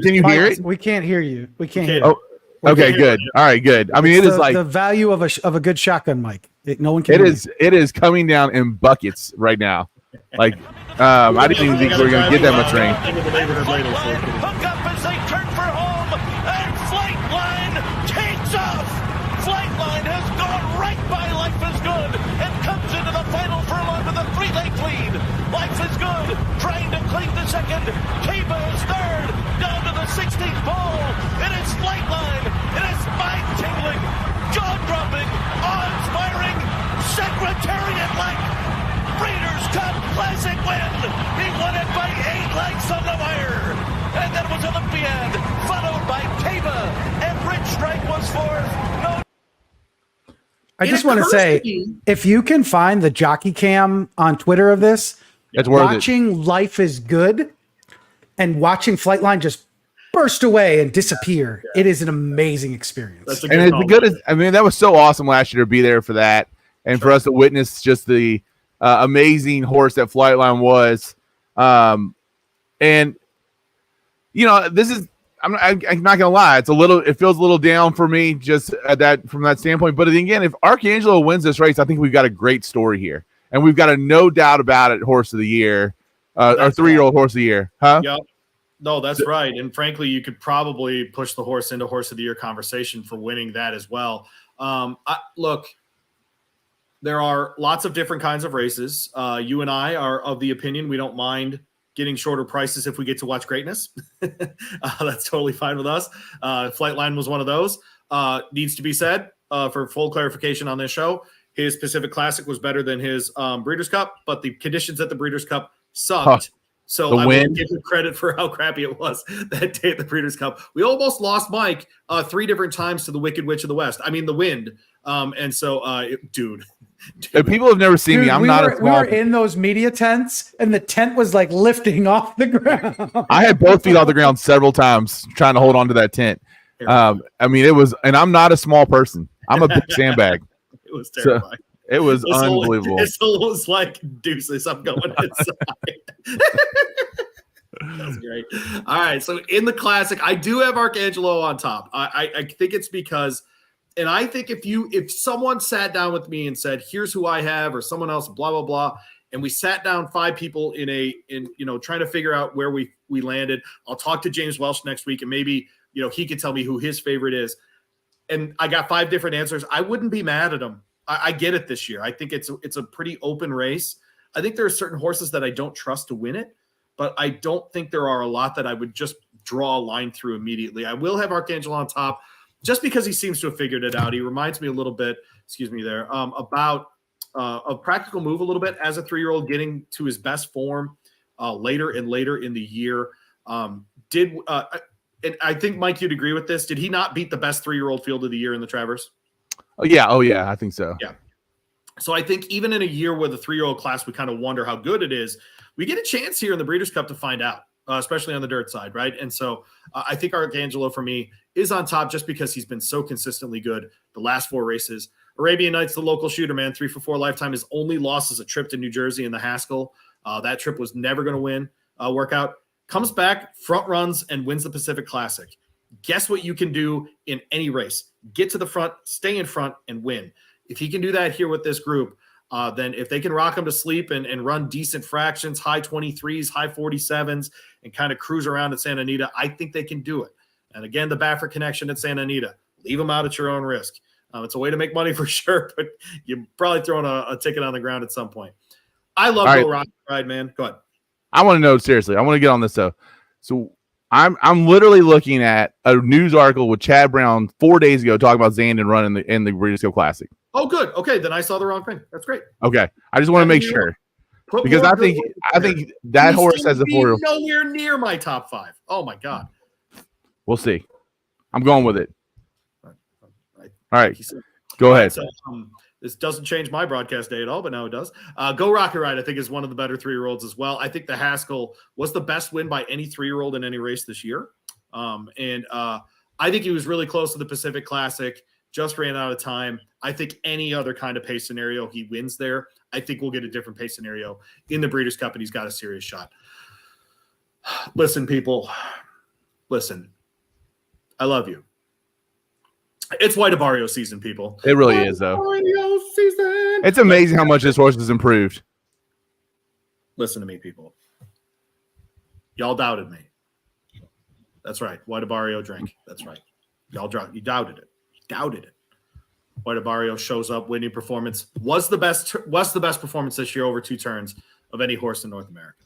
it? We can't hear you. We can't hear. Oh, okay, good. All right, good. I mean, it is like the value of a good shotgun mic. No one can. It is coming down in buckets right now. Like, I didn't even think we were gonna get that much rain. Hook up as they turn for home, and Flightline takes off. Flightline has gone right by Life is Good and comes into the final furlong with a 3-length lead. Life is Good trying to clean the second. Kiba is third, down to the 16th pole. It is Flightline. It is mind-tingling, jaw-dropping, awe-inspiring, Secretariat-like Breeders' Cup Classic win. He won it by 8 lengths on the wire. And that was Olympiad, followed by Kiba, and Rich Strike was fourth. I just want to say, if you can find the jockey cam on Twitter of this, it's worth watching Life is Good and watching Flightline just burst away and disappear. Yeah. It is an amazing experience. And it's good as, I mean, that was so awesome last year to be there for that and for us to witness just the amazing horse that Flightline was. And this is, I'm not gonna lie, it feels a little down for me just from that standpoint. But again, if Arcangelo wins this race, I think we've got a great story here, and we've got a no doubt about it horse of the year, our 3-year-old horse of the year, huh? Yep. No, that's right. And frankly, you could probably push the horse into horse of the year conversation for winning that as well. Look, there are lots of different kinds of races. You and I are of the opinion we don't mind getting shorter prices if we get to watch greatness. That's totally fine with us. Flightline was one of those. Needs to be said, for full clarification on this show, his Pacific Classic was better than his Breeders' Cup, but the conditions at the Breeders' Cup sucked. So I will give him credit for how crappy it was that day at the Breeders' Cup. We almost lost Mike 3 different times to the Wicked Witch of the West. I mean, the wind. And so, dude. If people have never seen me, we were in those media tents, and the tent was like lifting off the ground. I had both feet off the ground several times trying to hold on to that tent. I mean, it was, and I'm not a small person. I'm a big sandbag. It was terrifying. So, it was unbelievable. It was like deuces. I'm going inside. That's great. All right. So in the Classic, I do have Arcangelo on top. I think it's because, and I think if someone sat down with me and said, here's who I have, or someone else, blah, blah, blah, and we sat down 5 people in trying to figure out where we landed. I'll talk to James Welsh next week, and maybe, he could tell me who his favorite is. And I got 5 different answers. I wouldn't be mad at him. I get it this year. I think it's a pretty open race. I think there are certain horses that I don't trust to win it. but I don't think there are a lot that I would just draw a line through immediately. I will have Archangelo on top just because he seems to have figured it out. He reminds me a little bit, about a practical move a little bit as a 3-year-old getting to his best form later and later in the year. And I think, Mike, you'd agree with this. Did he not beat the best 3-year-old field of the year in the Travers? Oh, yeah. I think so. Yeah. So I think even in a year with a 3-year-old class, we kind of wonder how good it is. We get a chance here in the Breeders' Cup to find out, especially on the dirt side, right? And so I think Archangelo, for me, is on top just because he's been so consistently good the last 4 races. Arabian Nights, the local shooter, man, 3 for 4 lifetime. His only loss is a trip to New Jersey in the Haskell. That trip was never going to win workout. Comes back, front runs, and wins the Pacific Classic. Guess what you can do in any race? Get to the front, stay in front, and win. If he can do that here with this group, then if they can rock him to sleep and run decent fractions, high 23s, high 47s, and kind of cruise around at Santa Anita, I think they can do it. And again, the Baffert connection at Santa Anita, leave them out at your own risk. It's a way to make money for sure, but you're probably throwing a ticket on the ground at some point. I love Go Rocket Ride, man. Go ahead. I want to know, seriously, I want to get on this though. So I'm literally looking at a news article with Chad Brown 4 days ago talking about Zandon running in the Breeders' Cup Classic. Oh, good. Okay, then I saw the wrong thing. That's great. Okay, I just want to make sure because I think that horse has a 4-year-old nowhere near my top 5. Oh my God. We'll see. I'm going with it. All right, go ahead. So, this doesn't change my broadcast day at all, but now it does. Go Rocket Ride, I think, is one of the better 3-year-olds as well. I think the Haskell was the best win by any 3-year-old in any race this year. I think he was really close to the Pacific Classic, just ran out of time. I think any other kind of pace scenario, he wins there. I think we'll get a different pace scenario in the Breeders' Cup, and he's got a serious shot. Listen, people. Listen. I love you. It's White Barrio season, people. It really is, though. Season. It's amazing how much this horse has improved. Listen to me, people. Y'all doubted me. That's right. White Barrio drink. That's right. You doubted it. Doubted it. White Barrio shows up, winning performance. Was the best performance this year over 2 turns of any horse in North America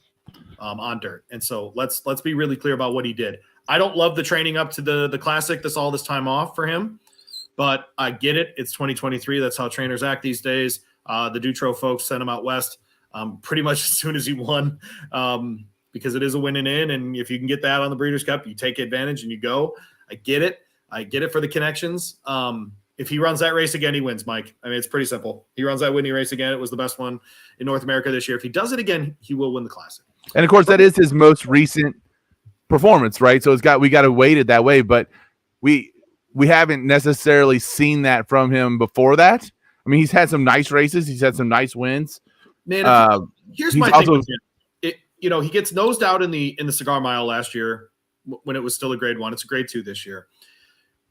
on dirt. And so let's be really clear about what he did. I don't love the training up to the Classic. All this time off for him. But I get it. It's 2023. That's how trainers act these days. The Dutro folks sent him out west pretty much as soon as he won because it is a winning in. And if you can get that on the Breeders' Cup, you take advantage and you go. I get it. I get it for the connections. If he runs that race again, he wins, Mike. I mean, it's pretty simple. He runs that winning race again. It was the best one in North America this year. If he does it again, he will win the Classic. And, of course, that is his most recent performance, right? So we got to weight it that way. But we haven't necessarily seen that from him before that. I mean, he's had some nice races. He's had some nice wins. Man, here's my thing with him. He gets nosed out in the Cigar Mile last year when it was still a grade 1. It's a grade 2 this year.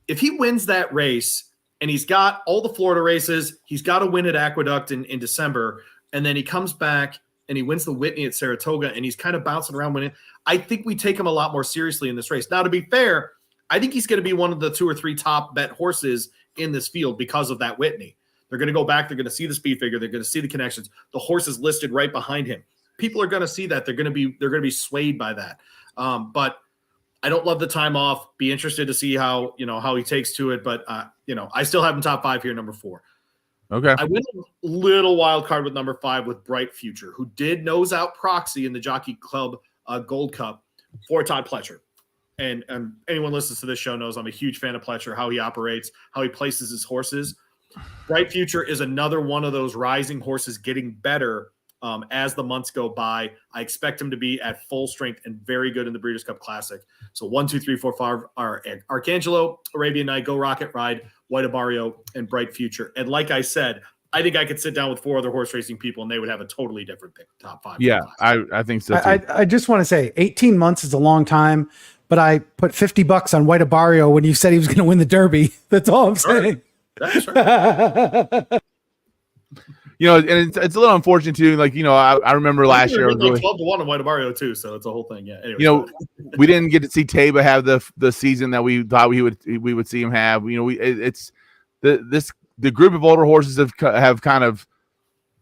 If he wins that race and he's got all the Florida races, he's got to win at Aqueduct in December, and then he comes back and he wins the Whitney at Saratoga, and he's kind of bouncing around winning, I think we take him a lot more seriously in this race. Now, to be fair, I think he's going to be one of the 2 or 3 top bet horses in this field because of that Whitney. They're going to go back. They're going to see the speed figure. They're going to see the connections. The horse is listed right behind him. People are going to see that. They're going to be swayed by that. But I don't love the time off. Be interested to see how he takes to it. But I still have him top 5 here, number 4. Okay. I went a little wild card with number 5 with Bright Future, who did nose out Proxy in the Jockey Club Gold Cup for Todd Pletcher. And anyone listens to this show knows I'm a huge fan of Pletcher, how he operates, how he places his horses. Bright Future is another one of those rising horses getting better as the months go by. I expect him to be at full strength and very good in the Breeders' Cup Classic. So 1, 2, 3, 4, 5 are Archangelo, Arabian Night, Go Rocket Ride, White Barrio, and Bright Future. And like I said, I think I could sit down with 4 other horse racing people and they would have a totally different pick, top 5. Yeah, I think so too. I just want to say 18 months is a long time, but I put $50 on White Barrio when you said he was going to win the Derby. That's all I'm saying. That's right. And it's a little unfortunate too. Like, I remember last year, like 12-1 on White Barrio too, so it's a whole thing. Yeah. Anyway, we didn't get to see Taba have the season that we thought we would see him have. It's the group of older horses have kind of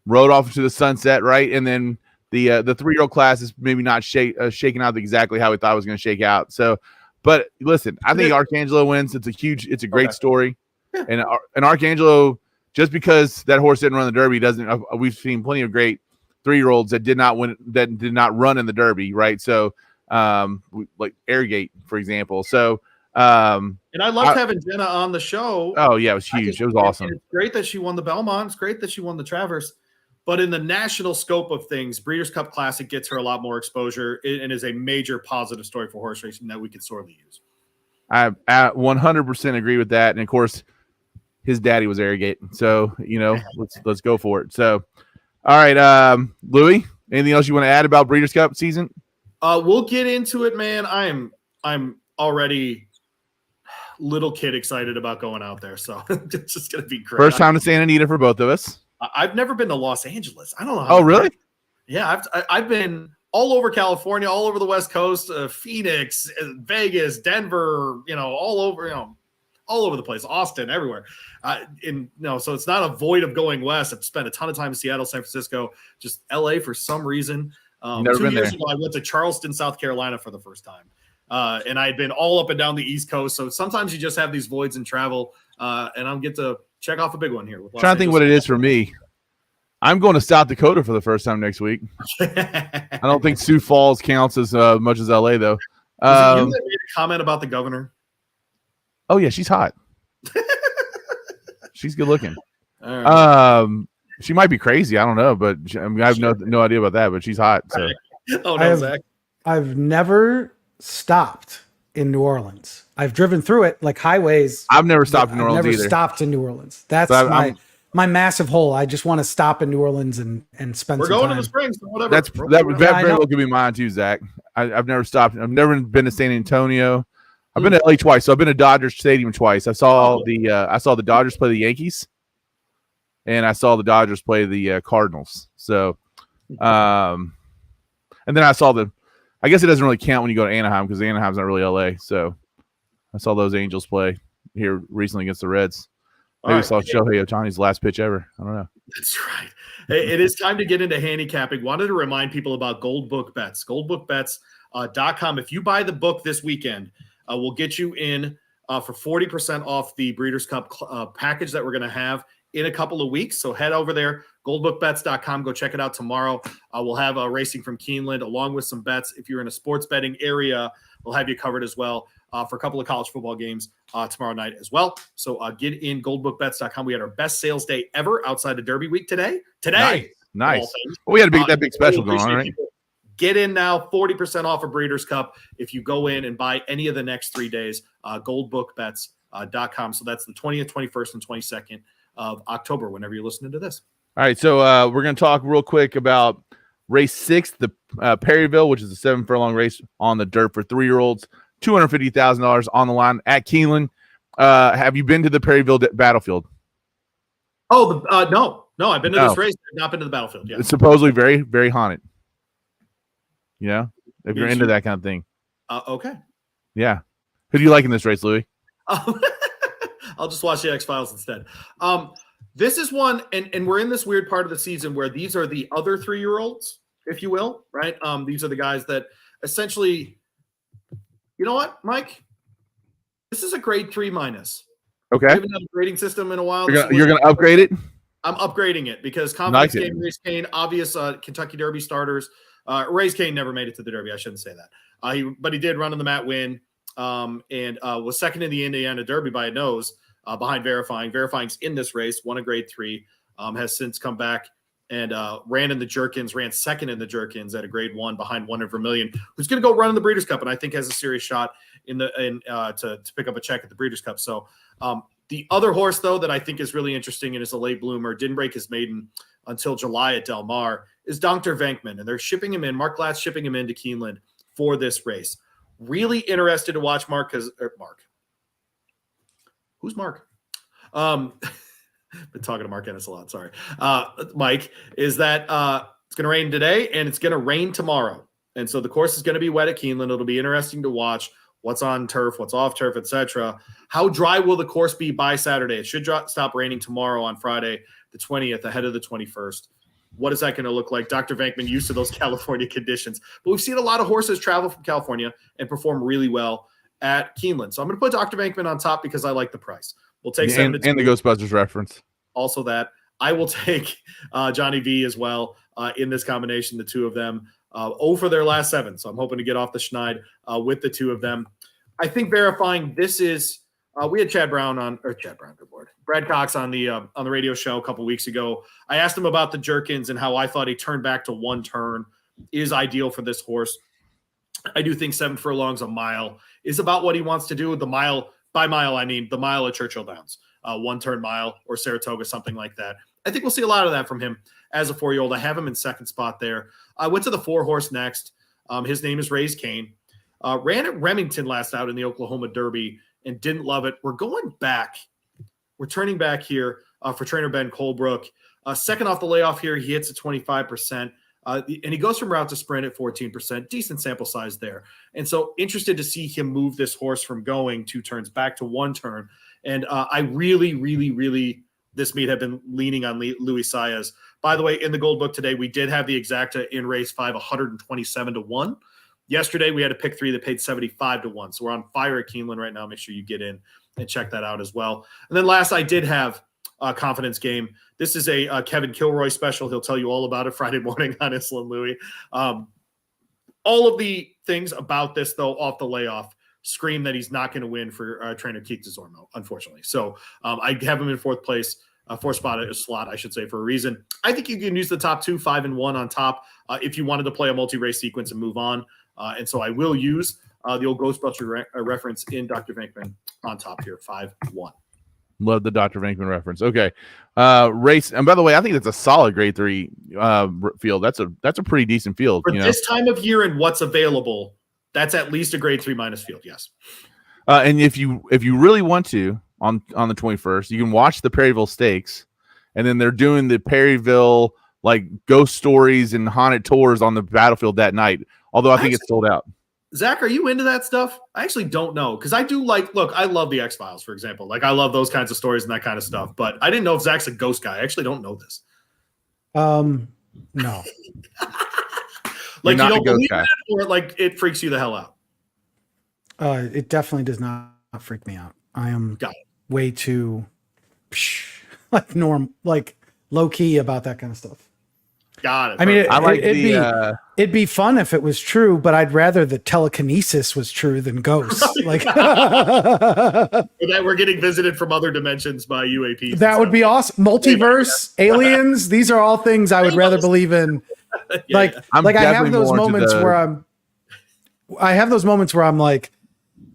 rode off into the sunset, right? And then the 3-year-old class is maybe not shaking out exactly how we thought it was going to shake out. So, but listen, I think Arcangelo wins. It's a great story, and Arcangelo, just because that horse didn't run the Derby doesn't. We've seen plenty of great 3-year-olds that did not win, that did not run in the Derby, right? So, like Airgate, for example. So, and I loved having Jenna on the show. Oh yeah, it was huge. It was awesome. It's great that she won the Belmont. It's great that she won the Travers. But in the national scope of things, Breeders' Cup Classic gets her a lot more exposure and is a major positive story for horse racing that we could sorely use. I 100% agree with that. And of course, his daddy was Airgate. So, let's go for it. So, all right, Louie, anything else you want to add about Breeders' Cup season? We'll get into it, man. I'm already little kid excited about going out there. So it's just going to be great. First time to Santa Anita for both of us. I've never been to Los Angeles. I don't know. Oh, really? Yeah, I've been all over California, all over the West Coast, Phoenix, Vegas, Denver. All over the place, Austin, everywhere. So it's not a void of going west. I've spent a ton of time in Seattle, San Francisco, just LA for some reason. 2 years ago, I went to Charleston, South Carolina for the first time. And I had been all up and down the East Coast. So sometimes you just have these voids in travel, and I'll get to check off a big one here. I'm trying to think what it is for me. I'm going to South Dakota for the first time next week. I don't think Sioux Falls counts as much as LA, though. Was it you that made a comment about the governor? Oh, yeah, she's hot. She's good looking. Right. She might be crazy. I don't know, but I have no idea about that, but she's hot. So. Oh, no, Zach. I've never stopped in New Orleans. I've driven through it like highways. I've never stopped in New Orleans either. Stopped in New Orleans. That's my massive hole. I just want to stop in New Orleans and spend. We're some going time. to the Springs. So whatever. That very well could be mine too, Zach. I've never stopped. I've never been to San Antonio. I've been to LA twice, so I've been to Dodger Stadium twice. I saw the Dodgers play the Yankees, and I saw the Dodgers play the Cardinals. So, and then I saw I guess it doesn't really count when you go to Anaheim because Anaheim's not really LA. So, I saw those Angels play here recently against the Reds. Maybe saw Shohei Ohtani's last pitch ever. I don't know. That's right. Hey, it is time to get into handicapping. Wanted to remind people about Gold Book Bets. GoldBookBets.com. If you buy the book this weekend, we'll get you in for 40% off the Breeders' Cup package that we're going to have in a couple of weeks. So head over there, goldbookbets.com. Go check it out tomorrow. We'll have racing from Keeneland along with some bets. If you're in a sports betting area, we'll have you covered as well for a couple of college football games tomorrow night as well. So get in goldbookbets.com. We had our best sales day ever outside of Derby week today. Nice. Well, we had that big special going on, right? People. Get in now, 40% off a Breeders' Cup if you go in and buy any of the next 3 days, goldbookbets.com. So that's the 20th, 21st, and 22nd of October, whenever you're listening to this. All right, so we're going to talk real quick about race 6, the Perryville, which is a 7-furlong race on the dirt for 3-year-olds, $250,000 on the line at Keeneland. Have you been to the Perryville battlefield? Oh, no, I've been to this race. I've not been to the battlefield yet. It's supposedly very, very haunted. If you're into that kind of thing. Okay. Yeah. Who do you like in this race, Louie? I'll just watch the X-Files instead. This is one, and we're in this weird part of the season where these are the other 3-year-olds, if you will, right? These are the guys that essentially, you know what, Mike? This is a grade 3 minus. Okay. We haven't had a grading system in a while. You're going to upgrade it? I'm upgrading it because Confidence Game, Race Kane, obvious Kentucky Derby starters. Race Kane never made it to the Derby. I shouldn't say that. But he did run in the Matt Win and was second in the Indiana Derby by a nose behind Verifying. Verifying's in this race, won a grade 3, has since come back and ran in the Jerkins, ran second in the Jerkins at a grade 1 behind Wonder Vermilion, who's going to go run in the Breeders' Cup and I think has a serious shot to pick up a check at the Breeders' Cup. So the other horse, though, that I think is really interesting and is a late bloomer, didn't break his maiden until July at Del Mar, is Dr. Venkman. And they're shipping him in. Mark Glass shipping him into Keeneland for this race. Really interested to watch Mark. Who's Mark? Been talking to Mark Ennis a lot. Sorry. Mike, is that it's going to rain today and it's going to rain tomorrow. And so the course is going to be wet at Keeneland. It'll be interesting to watch what's on turf, what's off turf, etc. How dry will the course be by Saturday? It should stop raining tomorrow on Friday, the 20th, ahead of the 21st. What is that going to look like? Dr. Venkman used to those California conditions, but we've seen a lot of horses travel from California and perform really well at Keeneland. So I'm going to put Dr. Venkman on top because I like the price. We'll take and the Ghostbusters reference. Also that. I will take Johnny V as well in this combination, the two of them. 0 for their last 7. So I'm hoping to get off the schneid with the two of them. I think verifying this is we had Brad Cox on the radio show a couple weeks ago. I asked him about the Jerkins and how I thought he turned back to 1 turn is ideal for this horse. I do think 7 furlongs a mile is about what he wants to do with the mile. By mile, I mean the mile at Churchill Downs, 1 turn mile or Saratoga, something like that. I think we'll see a lot of that from him as a 4-year-old. I have him in 2nd spot there. I went to the 4 horse next. His name is Raised Cane. Ran at Remington last out in the Oklahoma Derby and didn't love it. We're going back. We're turning back here for trainer Ben Colebrook. 2nd off the layoff here, he hits at 25%. And he goes from route to sprint at 14%. Decent sample size there. And so interested to see him move this horse from going 2 turns back to 1 turn. And I really, this meet have been leaning on Louis Saez. By the way, in the Gold Book today, we did have the exacta in race 5, 127-1. Yesterday, we had a pick 3 that paid 75-1. So we're on fire at Keeneland right now. Make sure you get in and check that out as well. And then last, I did have a confidence game. This is a Kevin Kilroy special. He'll tell you all about it Friday morning on Isla Louie. All of the things about this, though, off the layoff, scream that he's not going to win for trainer Keith DeZormo, unfortunately. So I have him in 4th place. 4th spot at a slot, I should say, for a reason. I think you can use the top 2, 5 and 1 on top if you wanted to play a multi-race sequence and move on. And so I will use the old Ghostbuster reference in Dr. Venkman on top here, 5-1. Love the Dr. Venkman reference. Okay. Race. And by the way, I think that's a solid grade 3 field. That's a pretty decent field. For this time of year and what's available, that's at least a grade 3- field. Yes. And if you really want to, on the 21st, you can watch the Perryville Stakes, and then they're doing the Perryville like ghost stories and haunted tours on the battlefield that night. Although I think it's sold out. Zach, are you into that stuff? I actually don't know because I do look, I love the X-Files, for example. Like I love those kinds of stories and that kind of stuff. But I didn't know if Zach's a ghost guy. I actually don't know this. No. Like you don't believe it, or like it freaks you the hell out? It definitely does not freak me out. I am way too like low key about that kind of stuff. Got it. I mean, it'd be fun if it was true, but I'd rather the telekinesis was true than ghosts. Like that we're getting visited from other dimensions by UAPs. That would be awesome. Multiverse, aliens. These are all things I would rather believe in. I have those moments where I'm like,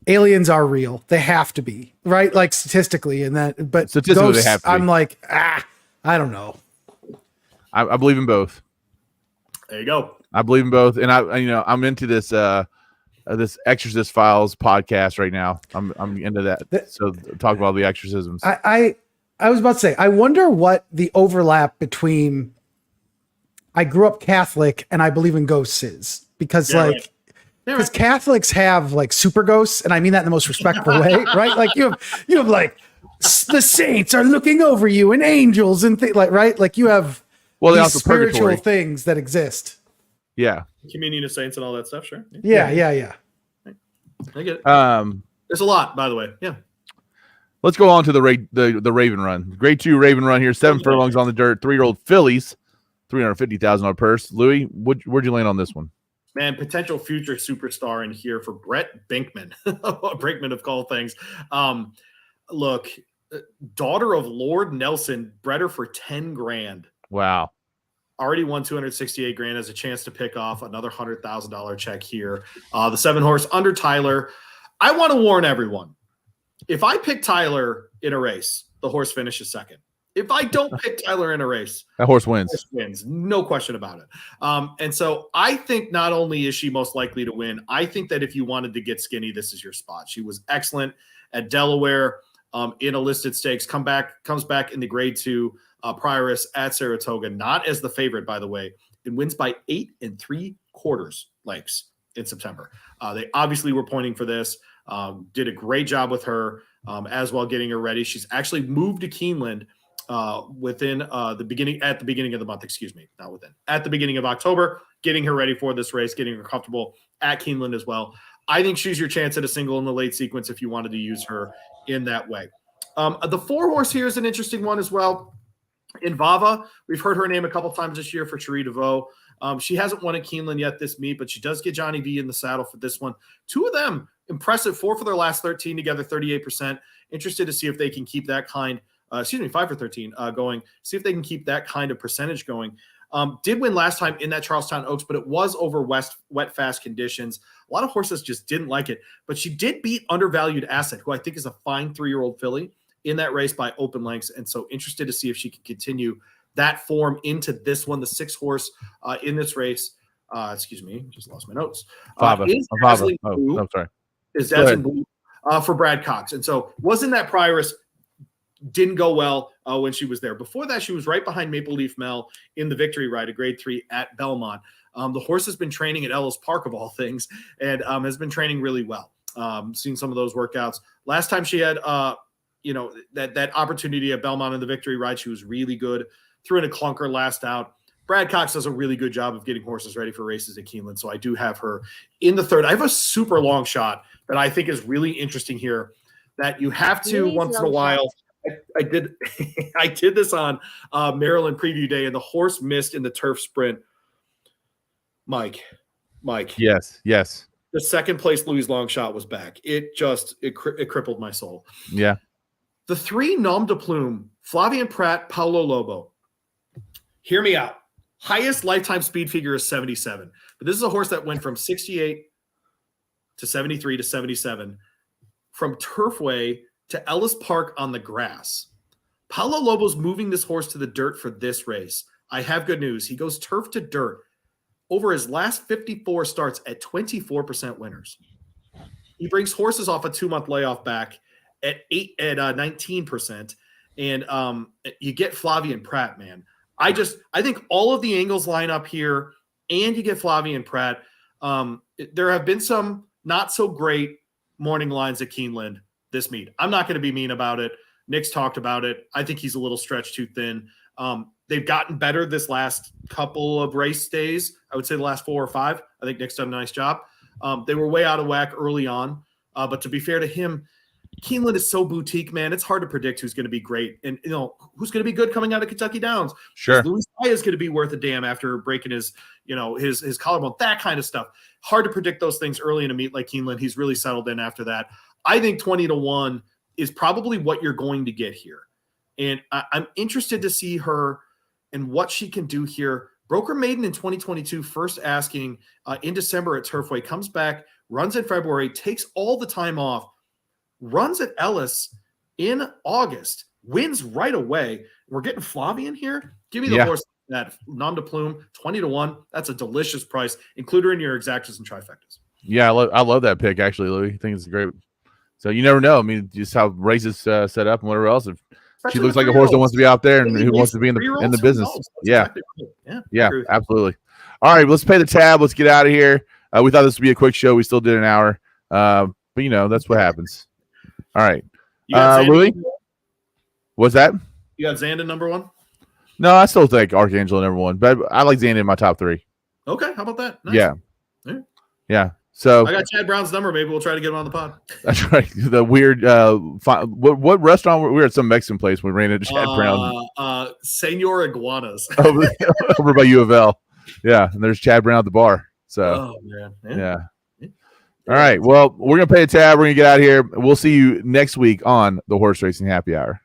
aliens are real. They have to be, right? Like statistically, but statistically ghosts, they have to be. I'm like, I don't know. I believe in both. There you go. I believe in both, and I'm into this this Exorcist Files podcast right now. I'm into that. So talk about the exorcisms. I was about to say, I wonder what the overlap between I grew up Catholic and I believe in ghosts is, because because Catholics have like super ghosts, and I mean that in the most respectful way, right? Like you have like the saints are looking over you and angels and things like Like you have these spiritual things that exist. Yeah. Communion of saints and all that stuff. Sure. Yeah. I get it. There's a lot, by the way. Yeah. Let's go on to the Raven Run. Grade 2 Raven Run here. 7 furlongs on the dirt. 3-year-old fillies. $350,000 purse. Louis, where'd you land on this one? Man, potential future superstar in here for Brett Binkman. Brinkman of all things. Look, daughter of Lord Nelson, bred her for $10,000. Wow. Already won $268,000 as a chance to pick off another $100,000 check here. The 7 horse under Tyler. I want to warn everyone. If I pick Tyler in a race, the horse finishes second. If I don't pick Tyler in a race, that horse wins. The horse wins. No question about it. And so I think not only is she most likely to win, I think that if you wanted to get skinny, this is your spot. She was excellent at Delaware in a listed stakes, comes back in the grade 2 Prioress at Saratoga, not as the favorite, by the way, and wins by 8 3/4 lengths in September. They obviously were pointing for this, did a great job with her as well, getting her ready. She's actually moved to Keeneland within the beginning of the month, at the beginning of October, getting her ready for this race, getting her comfortable at Keeneland as well. I think she's your chance at a single in the late sequence if you wanted to use her in that way. The 4-horse here is an interesting one as well. In Vava, we've heard her name a couple times this year for Cherie DeVoe. She hasn't won at Keeneland yet this meet, but she does get Johnny V in the saddle for this one. 2 of them impressive, 4 for their last 13 together, 38%. Interested to see if they can keep that kind. 5 for 13 going. See if they can keep that kind of percentage going. Did win last time in that Charlestown Oaks, but it was over wet, fast conditions. A lot of horses just didn't like it, but she did beat Undervalued Asset, who I think is a fine 3-year-old filly in that race by open lengths. And so interested to see if she can continue that form into this one, the 6-horse in this race. Excuse me, just lost my notes. Is Dazzling Blue for Brad Cox. And so was in that Prioress, didn't go well when she was there. Before that, she was right behind Maple Leaf Mel in the Victory Ride, a grade 3 at Belmont. The horse has been training at Ellis Park of all things and has been training really well. Seen some of those workouts. Last time she had, that opportunity at Belmont in the Victory Ride, she was really good. Threw in a clunker last out. Brad Cox does a really good job of getting horses ready for races at Keeneland, so I do have her in the 3rd. I have a super long shot that I think is really interesting here that you have to once in a while. I did I did this on Maryland Preview Day, and the horse missed in the turf sprint. Mike. Yes. The 2nd place Louis long shot was back. It crippled my soul. Yeah. The 3 Nom de Plume, Flavien Prat, Paulo Lobo. Hear me out. Highest lifetime speed figure is 77. But this is a horse that went from 68 to 73 to 77 from Turfway to Ellis Park on the grass. Paulo Lobo's moving this horse to the dirt for this race. I have good news. He goes turf to dirt over his last 54 starts at 24% winners. He brings horses off a 2-month layoff back at 19%. And you get Flavien Prat, man. I think all of the angles line up here, and you get Flavien Prat. There have been some not so great morning lines at Keeneland this meet. I'm not going to be mean about it. Nick's talked about it. I think he's a little stretched too thin. They've gotten better this last couple of race days. I would say the last 4 or 5. I think Nick's done a nice job. They were way out of whack early on. But to be fair to him, Keeneland is so boutique, man. It's hard to predict who's going to be great and who's going to be good coming out of Kentucky Downs. Sure, Louis is going to be worth a damn after breaking his collarbone. That kind of stuff. Hard to predict those things early in a meet like Keeneland. He's really settled in after that. I think 20-1 is probably what you're going to get here, and I'm interested to see her and what she can do here. Broker Maiden in 2022, first asking in December at Turfway, comes back, runs in February, takes all the time off. Runs at Ellis in August, wins right away. We're getting Flavien here. Give me the horse that Nom de Plume, 20-1. That's a delicious price. Include her in your exactas and trifectas. Yeah, I love that pick, actually, Louis. I think it's great. So you never know. I mean, just how races set up and whatever else. If she looks like a horse that wants to be out there and who wants to be in the business. Yeah. Exactly yeah, absolutely. All right, let's pay the tab. Let's get out of here. We thought this would be a quick show. We still did an hour. But, that's what happens. All right. Louis? What's that? You got Zandon number 1? No, I still think Archangel number 1, but I like Zandon in my top 3. Okay, how about that? Nice. Yeah. So I got Chad Brown's number. Maybe we'll try to get him on the pod. That's right. The weird what restaurant? We were at some Mexican place. We ran into Chad Brown. Senor Iguanas. over by U of L. Yeah, and there's Chad Brown at the bar. So man. Yeah. All right. Well, we're going to pay a tab. We're going to get out of here. We'll see you next week on the Horse Racing Happy Hour.